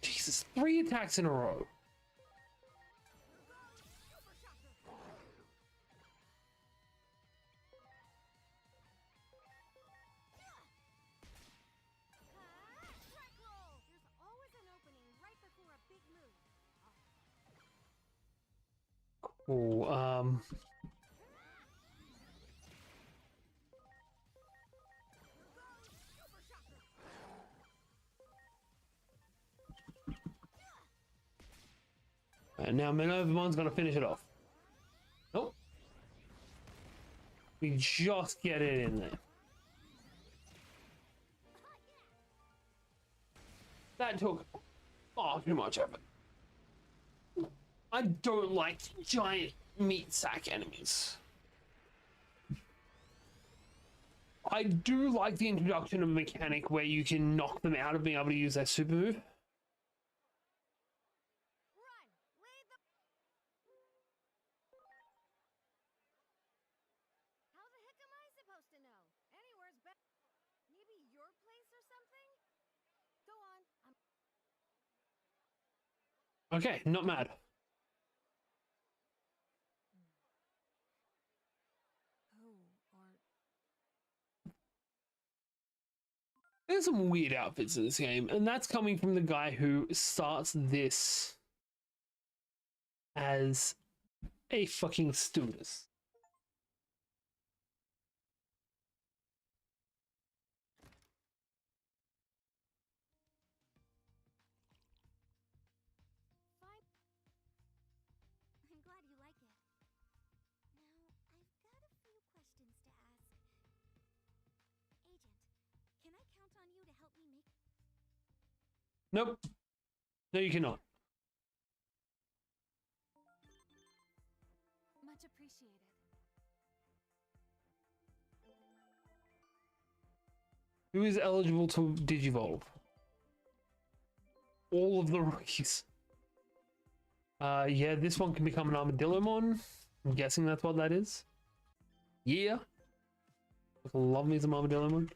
Jesus, 3 attacks in a row. Strike roll! There's always an opening right before a big move. Cool. And now Minervamon's gonna finish it off. Nope. We just get it in there. That took far too much effort. I don't like giant meat sack enemies. I do like the introduction of a mechanic where you can knock them out of being able to use their super move. Run! Lead the... How the heck am I supposed to know? Anywhere's better. Maybe your place or something? Go on. Okay, not mad. There's some weird outfits in this game, and that's coming from the guy who starts this as a fucking stewardess. Fine. I'm glad you like it. Now, I've got a few questions to ask. Agent, can I count on you to help me make... Nope. No, you cannot. Much appreciated. Who is eligible to digivolve? All of the rookies. Yeah, this one can become an Armadillomon. I'm guessing that's what that is. Yeah. I love me some Armadillomon.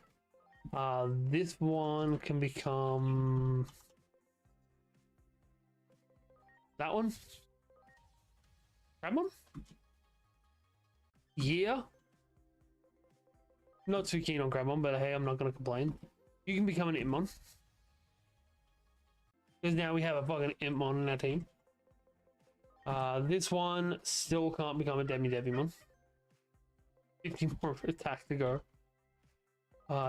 This one can become... that one? Crabmon? Yeah. Not too keen on Crabmon, but hey, I'm not gonna complain. You can become an Impmon. Because now we have a fucking Impmon in our team. This one still can't become a Demi-Devimon. 50 more attack to go.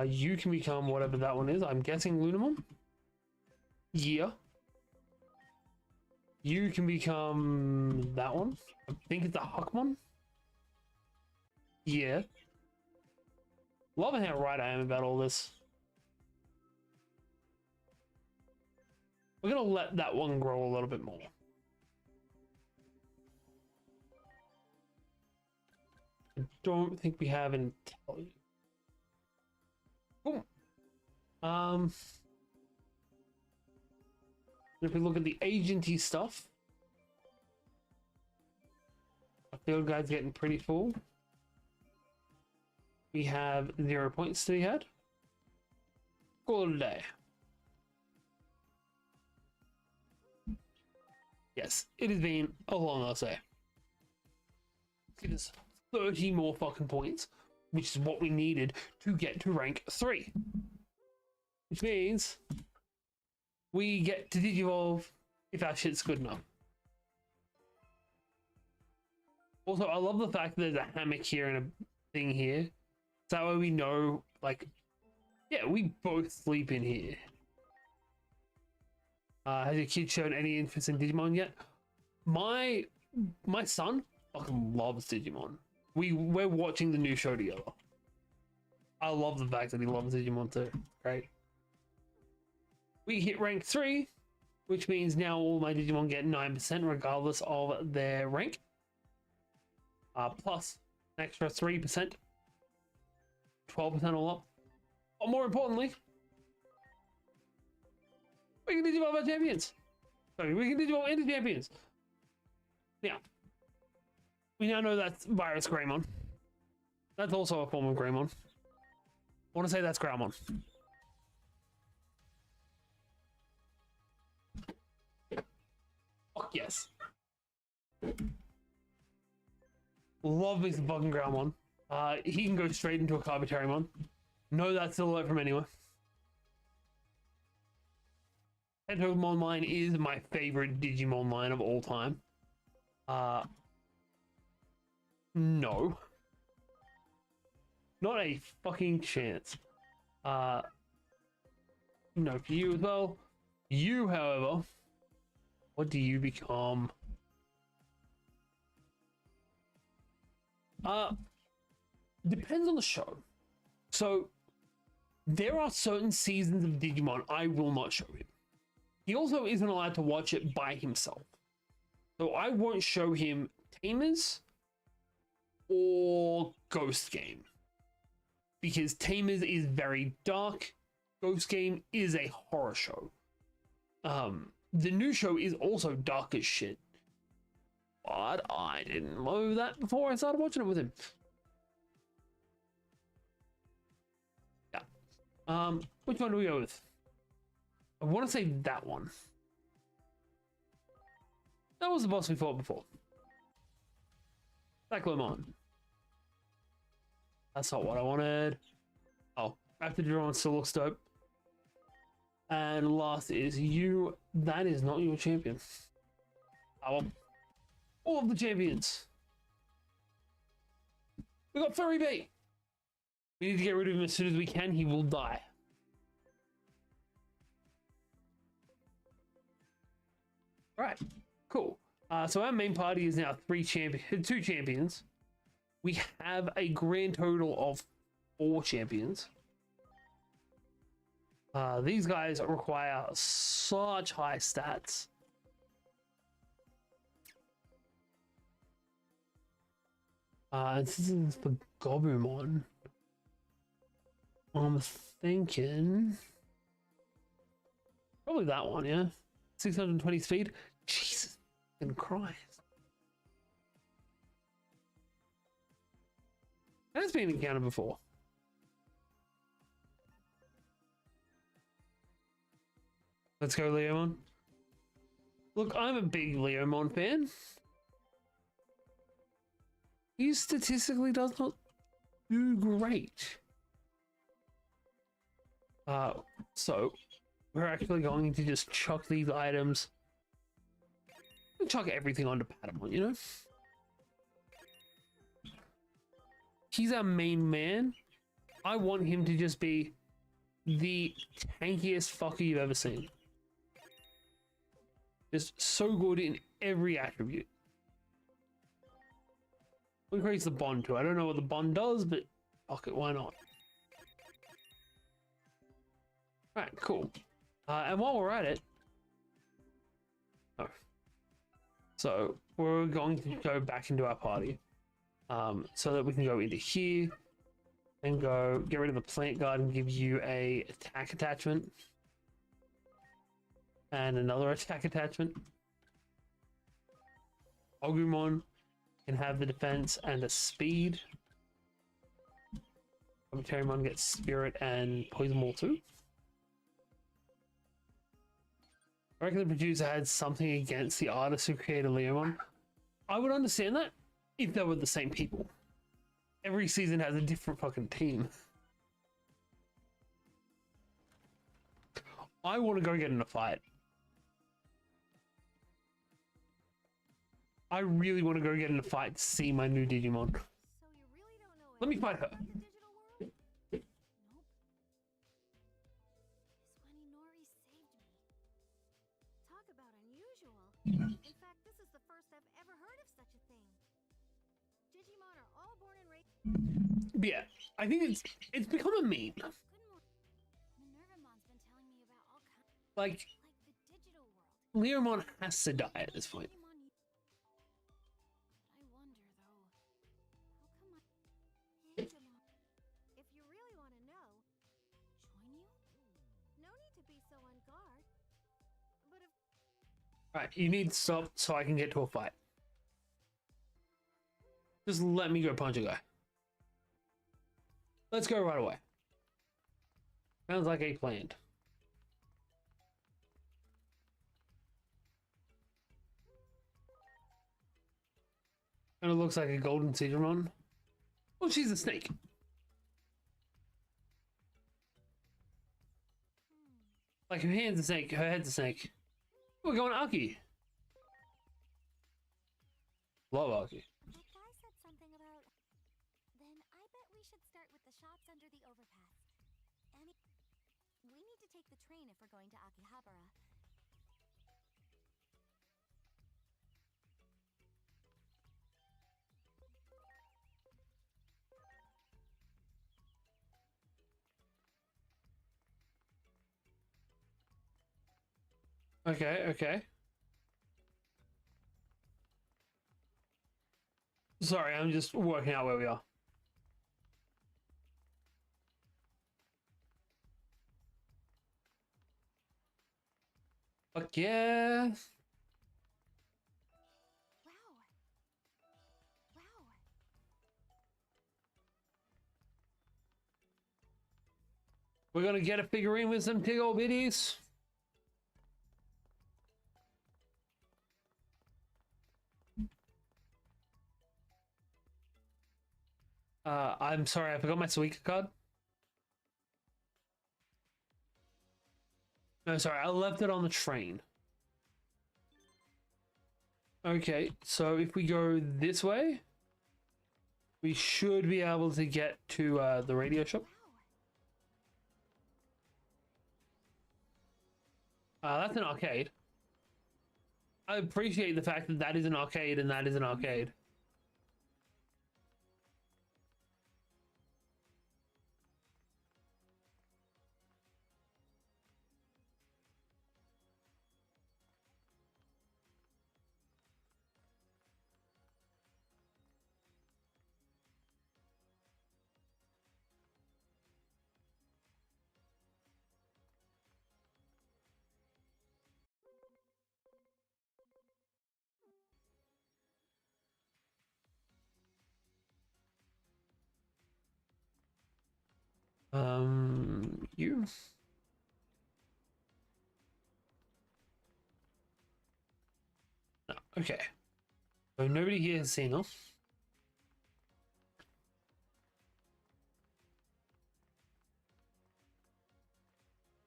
You can become whatever that one is. I'm guessing Lunamon? Yeah. You can become that one. I think it's a Huckmon? Yeah. Loving how right I am about all this. We're gonna let that one grow a little bit more. I don't think we have an intelligence. Cool. If we look at the agency stuff, our field guide's getting pretty full. We have 0 points to be had. Call it a day. Yes, it has been a long essay. Give us 30 more fucking points, which is what we needed to get to rank 3. Which means we get to Digivolve if our shit's good enough. Also, I love the fact that there's a hammock here and a thing here. So that way we know, like, yeah, we both sleep in here. Has your kid shown any interest in Digimon yet? My son fucking loves Digimon. We're watching the new show together. I love the fact that he loves Digimon too. Great. We hit rank 3, which means now all my Digimon get 9% regardless of their rank. Plus an extra 3%. 12% all up. But more importantly, we can Digivolve our champions. Sorry, we can Digivolve into champions. Now, we now know that's Virus Greymon. That's also a form of Greymon. I want to say that's Growlmon. Fuck yes. Love me some fucking Growlmon. He can go straight into a Carbuterimon. Know that silhouette from anywhere. Pentomon line is my favorite Digimon line of all time. No. Not a fucking chance. No for you as well. You, however, what do you become? Depends on the show. So there are certain seasons of Digimon I will not show him. He also isn't allowed to watch it by himself. So I won't show him Tamers or Ghost Game. Because Tamers is very dark. Ghost Game is a horror show. The new show is also dark as shit. But I didn't know that before I started watching it with him. Yeah. Which one do we go with? I want to say that one. That was the boss we fought before. Cyclomon. That's not what I wanted. Oh, After Drawing still looks dope. And last is you. That is not your champion. Oh, well. All of the champions. We got Furry Bait. We need to get rid of him as soon as we can. He will die. Right, cool. So our main party is now two champions. We have a grand total of 4 champions. These guys require such high stats. This is for Gobumon. I'm thinking probably that one, yeah. 620 speed. Jesus Christ. That's been encountered before. Let's go, Leomon. Look, I'm a big Leomon fan. He statistically does not do great. So we're actually going to just chuck these items. Chuck everything onto Patamon, you know? He's our main man. I want him to just be the tankiest fucker you've ever seen. Just so good in every attribute. We increase the bond too. I don't know what the bond does, but fuck it, why not? Alright, cool. And while we're at it, so we're going to go back into our party. So that we can go into here and go get rid of the plant guard and give you a attack attachment and another attack attachment. Agumon can have the defense and the speed. Terramon gets spirit and poison ball too. I reckon the producer had something against the artist who created Leomon. I would understand that if they were the same people. Every season has a different fucking team. I want to go get in a fight. I really want to go get in a fight to see my new Digimon. So you really don't know Let me fight her. about the digital world? Nope. Iswani saved me. Talk about unusual. In fact, this is the first I've ever heard of such a thing. Digimon are all born and raised. But yeah, I think it's become a meme. Good morning. Minervamon's been telling me about all kinds, Like, like the digital world. Leomon has to die at this point. I wonder though, how come Angemon? If you really want to know, join you? No need to be so on guard. But if Right, you need to stop so I can get to a fight. Just let me go punch a guy. Let's go right away. Sounds like a plan. And it looks like a golden Seedramon. Oh, she's a snake. Like her hand's a snake, her head's a snake. We're going Aki. Love Aki. that guy said something about, then I bet we should start with the shops under the overpass. We need to take the train if we're going to Akihabara. Okay, okay. Sorry, I'm just working out where we are. Fuck yeah. Wow. Wow. We're gonna get a figurine with some big old bitties. I'm sorry, I forgot my Suica card. No, sorry, I left it on the train. Okay, so if we go this way, we should be able to get to the radio shop. That's an arcade. I appreciate the fact that that is an arcade and that is an arcade. You. No, okay. So nobody here has seen us.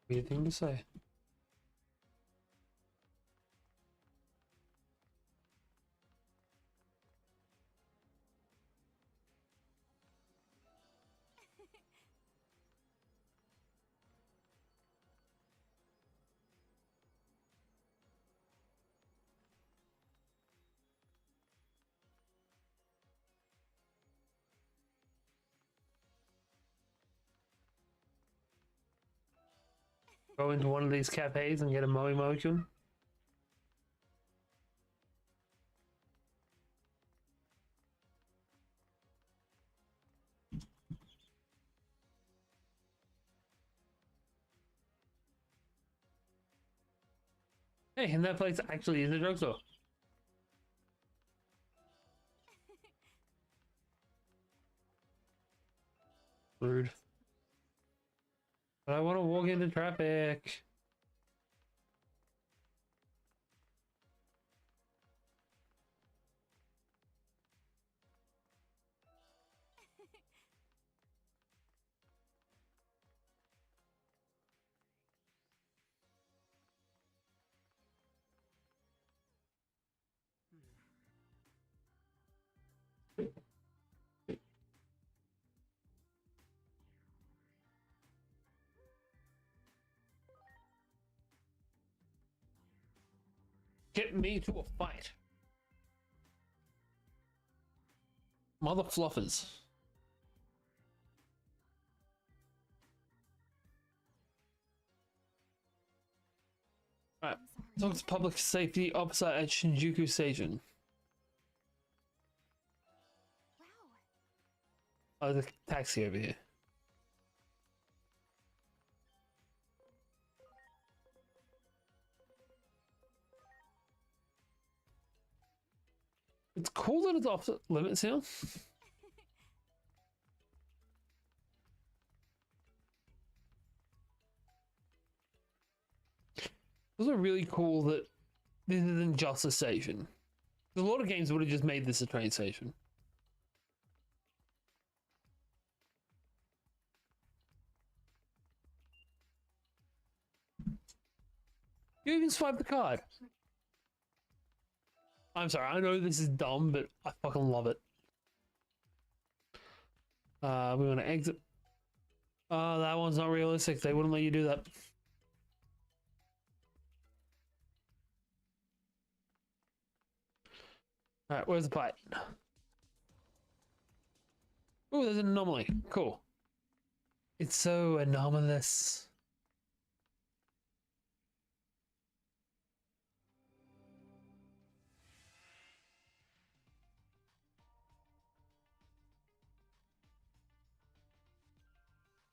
Weird thing to say. Go into one of these cafes and get a Moe Moecun. Hey, and that place actually is a drugstore. Rude. But I want to walk into traffic. Get me to a fight. Mother fluffers. Alright, I'm sorry. talk to public safety officer at Shinjuku Station. Wow. Oh, the taxi over here. It's cool that it's off limits now. It's also really cool that this isn't just a station. A lot of games would have just made this a train station. You even swipe the card. I'm sorry, I know this is dumb, but I fucking love it. We want to exit. That one's not realistic. They wouldn't let you do that. Alright, where's the fight? Oh, there's an anomaly. Cool. It's so anomalous.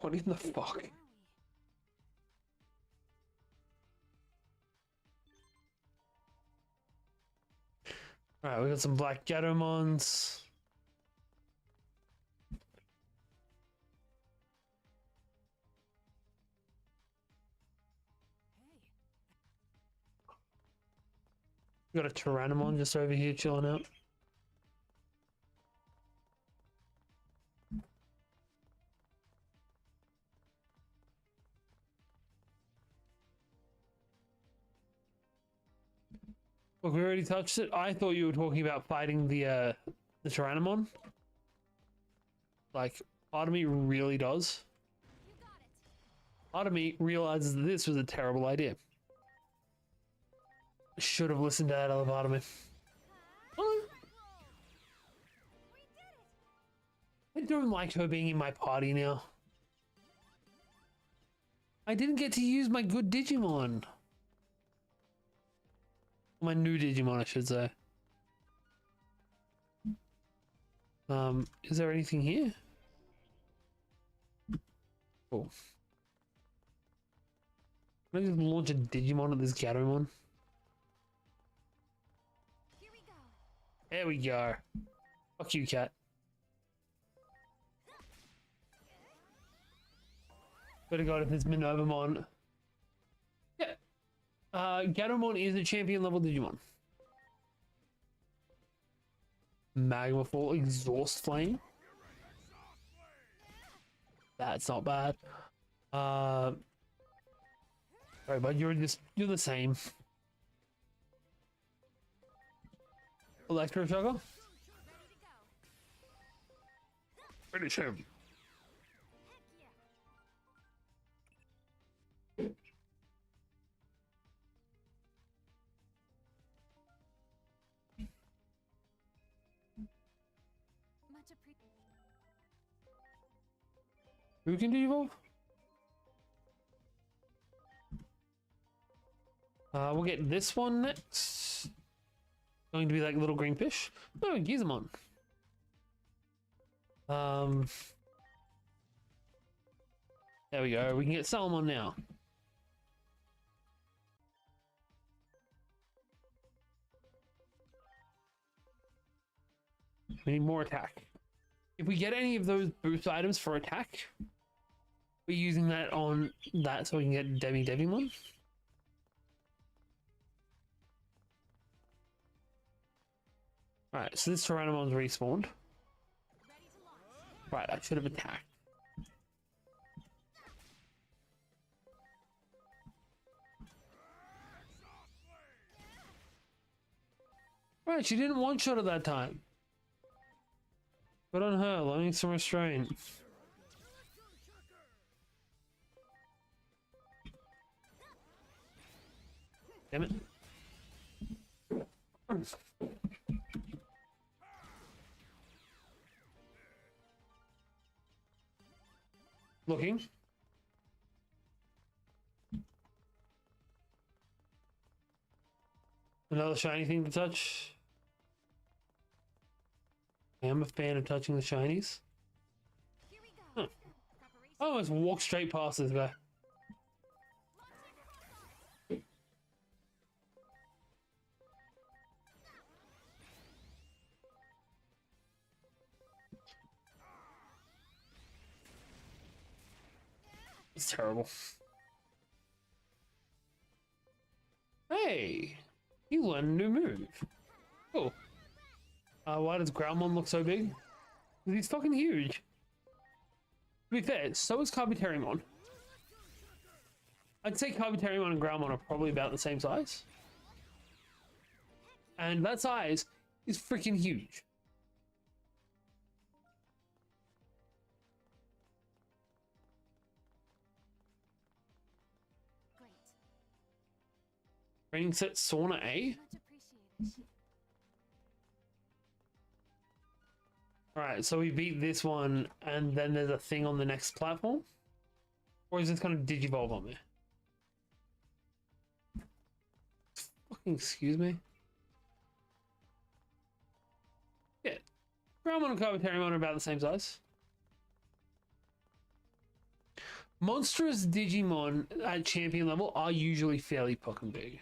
What in the fuck? Where are we? Alright, we got some black Gatomons. We got a Tyrannomon just over here chilling out. Look, we already touched it. I thought you were talking about fighting the Tyrannomon. Like, part of me really does. You got it. Part of me realizes that this was a terrible idea. Should have listened to that other part of me. Oh, We did it. I don't like her being in my party now. I didn't get to use my good Digimon. My new Digimon, I should say. Is there anything here? Cool. Can I just launch a Digimon at this Gatomon? Here we go. There we go. Fuck you, cat. Better God, if it's Minervamon. Yeah. Gatomon is a champion level Digimon. Magma Fall, Exhaust Flame. That's not bad. Sorry, bud, you're the same. Electro Shocker? Ready to go. Finish him. Heck yeah. Much appreciated. Who can evolve? We'll get this one next. Going to be like little green fish. No, Gizmon. There we go. We can get Salamon now. We need more attack. If we get any of those boost items for attack, we're using that on that so we can get Devimon. Alright, so this Tyrannomon's respawned. Right, I should have attacked. Right, she didn't one-shot at that time. Good on her, learning some restraint. Damn it. Looking. Another shiny thing to touch. I am a fan of touching the shinies. Here we go. Huh. Preparation. I almost walked straight past this guy. It's terrible. Hey, you learned a new move. Cool. Why does Growlmon look so big? 'Cause he's fucking huge. To be fair, so is Carbuterimon. I'd say Carbuterimon and Growlmon are probably about the same size. And that size is freaking huge. Great. Training set Sauna A? Much appreciated. Alright, so we beat this one, and then there's a thing on the next platform? Or is this kind of Digivolve on there? Fucking excuse me? Yeah. Growlmon and Carbuterimon are about the same size. Monstrous Digimon at champion level are usually fairly fucking big.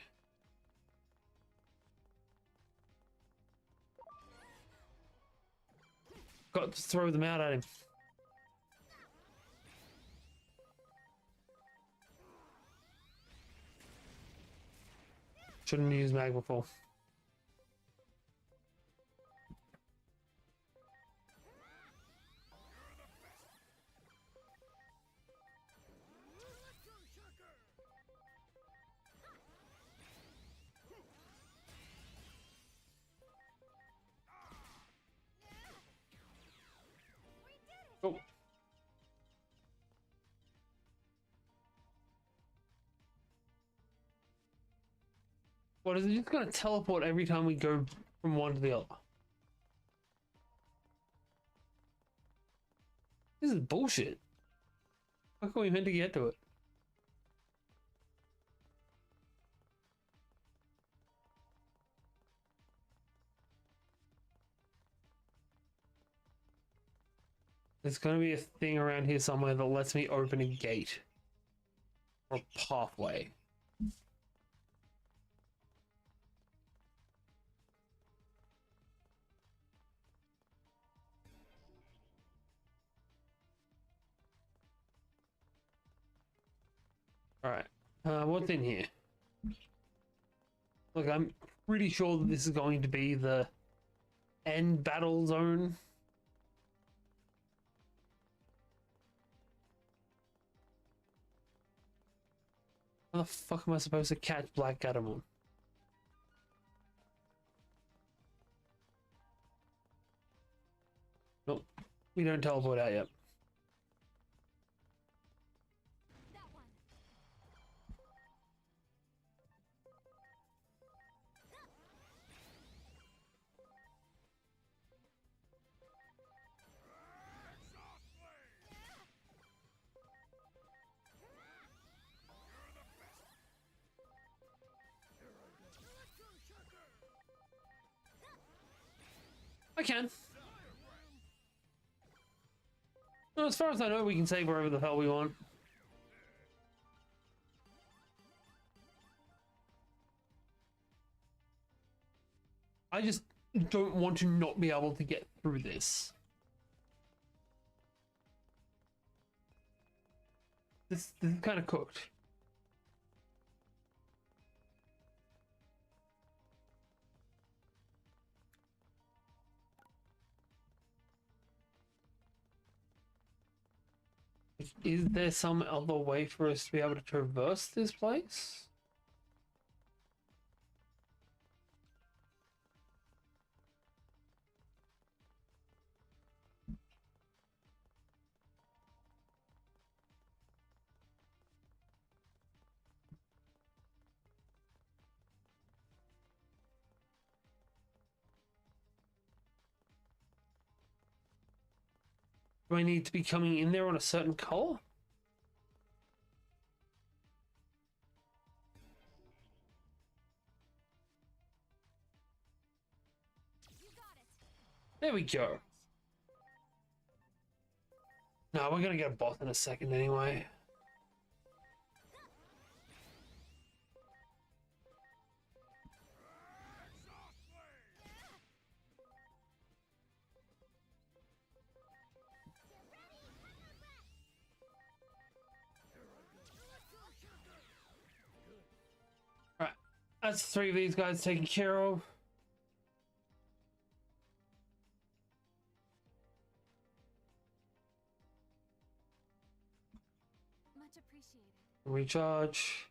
Got to throw them out at him. Shouldn't use mag before. Oh. What is it just gonna teleport every time we go from one to the other? This is bullshit. How can we meant to get to it? There's gonna be a thing around here somewhere that lets me open a gate. Or a pathway. Alright. What's in here? Look, I'm pretty sure that this is going to be the end battle zone. How the fuck am I supposed to catch Black Gatomon? Nope. We don't teleport out yet. That one. I can. No, as far as I know, we can save wherever the hell we want. don't want to not be able to get through this. This is kind of cooked. Is there some other way for us to be able to traverse this place? Do I need to be coming in there on a certain color? You got it. There we go. No, we're gonna get a boss in a second anyway. Right, that's 3 of these guys taken care of. Much appreciated. Recharge.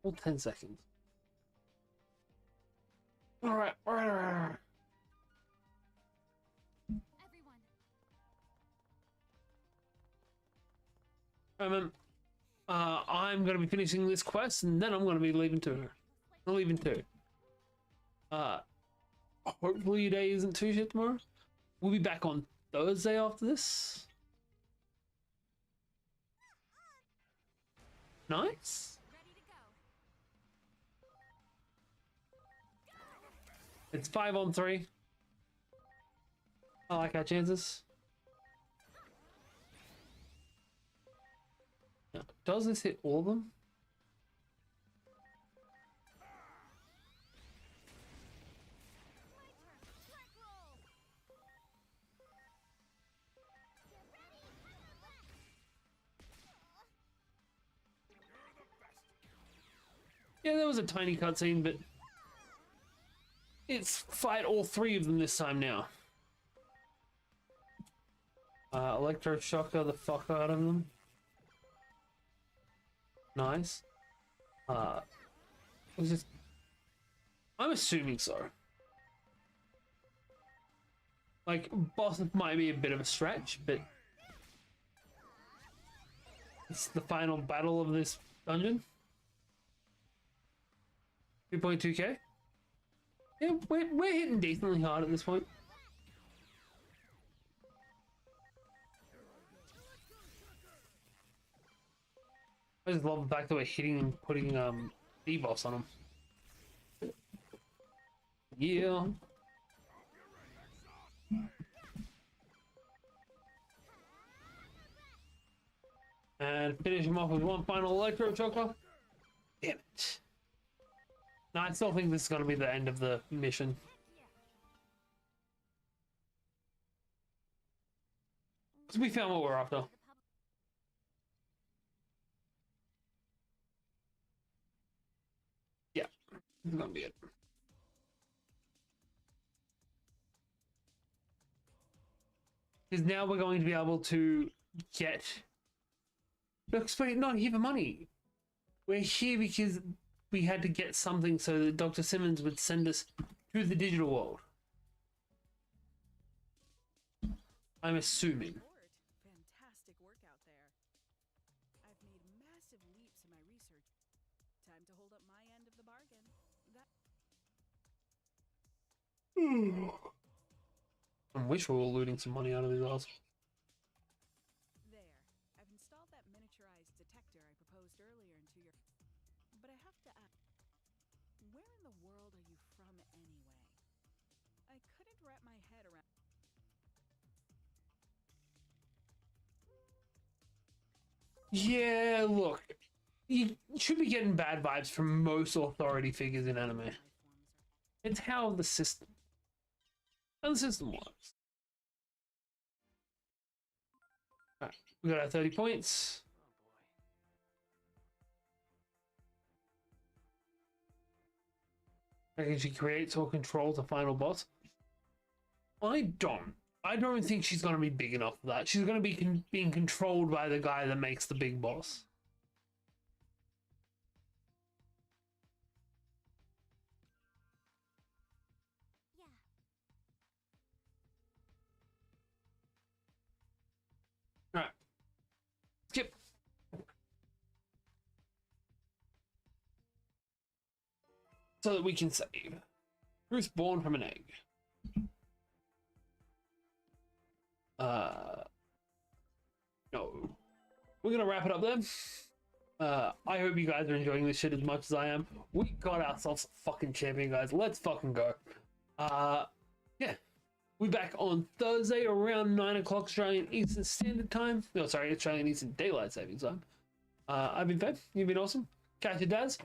All 10 seconds. Alright, alright, alright. Everyone, I'm gonna be finishing this quest and then I'm gonna be leaving too. I'm leaving too. Hopefully your day isn't too shit tomorrow. We'll be back on Thursday after this. Nice. ready to go. It's 5-on-3. I like our chances. Now, does this hit all of them? My turn. Black roll. Get ready. Yeah, there was a tiny cutscene, but it's fight all 3 of them this time now. Electroshocker the fuck out of them. Nice. Was this? I'm assuming so. Like, boss might be a bit of a stretch, but it's the final battle of this dungeon. 2.2k. Yeah, we're hitting decently hard at this point. I just love the fact that we're hitting and putting debuffs on them. Yeah. And finish him off with one final electro choker. Damn it. No, I still think this is going to be the end of the mission. Because we found what we're after. Yeah, this is going to be it. Because now we're going to be able to get... Look, we're not here for money. We're here because we had to get something so that Dr. Simmons would send us to the digital world. I'm assuming. Fantastic work out there. I've made massive leaps in my research. Time to hold up my end of the bargain. I wish we were looting some money out of these assholes. There. I've installed that miniaturized detector I proposed earlier into your... But I have to ask, where in the world are you from anyway? I couldn't wrap my head around... Yeah, look. You should be getting bad vibes from most authority figures in anime. life forms are. It's how the system... And the system works. Alright, we got our 30 points. Reckon she creates or controls the final boss. I don't think she's going to be big enough for that. She's going to be being controlled by the guy that makes the big boss. Yeah. Alright. Skip. So that we can save. Truth born from an egg. No. We're gonna wrap it up then. I hope you guys are enjoying this shit as much as I am. We got ourselves a fucking champion, guys. Let's fucking go. Yeah. We're back on Thursday around 9 o'clock Australian Eastern Standard Time. No, sorry, Australian Eastern Daylight Savings Time. I've been Feb. You've been awesome. Catch your dads.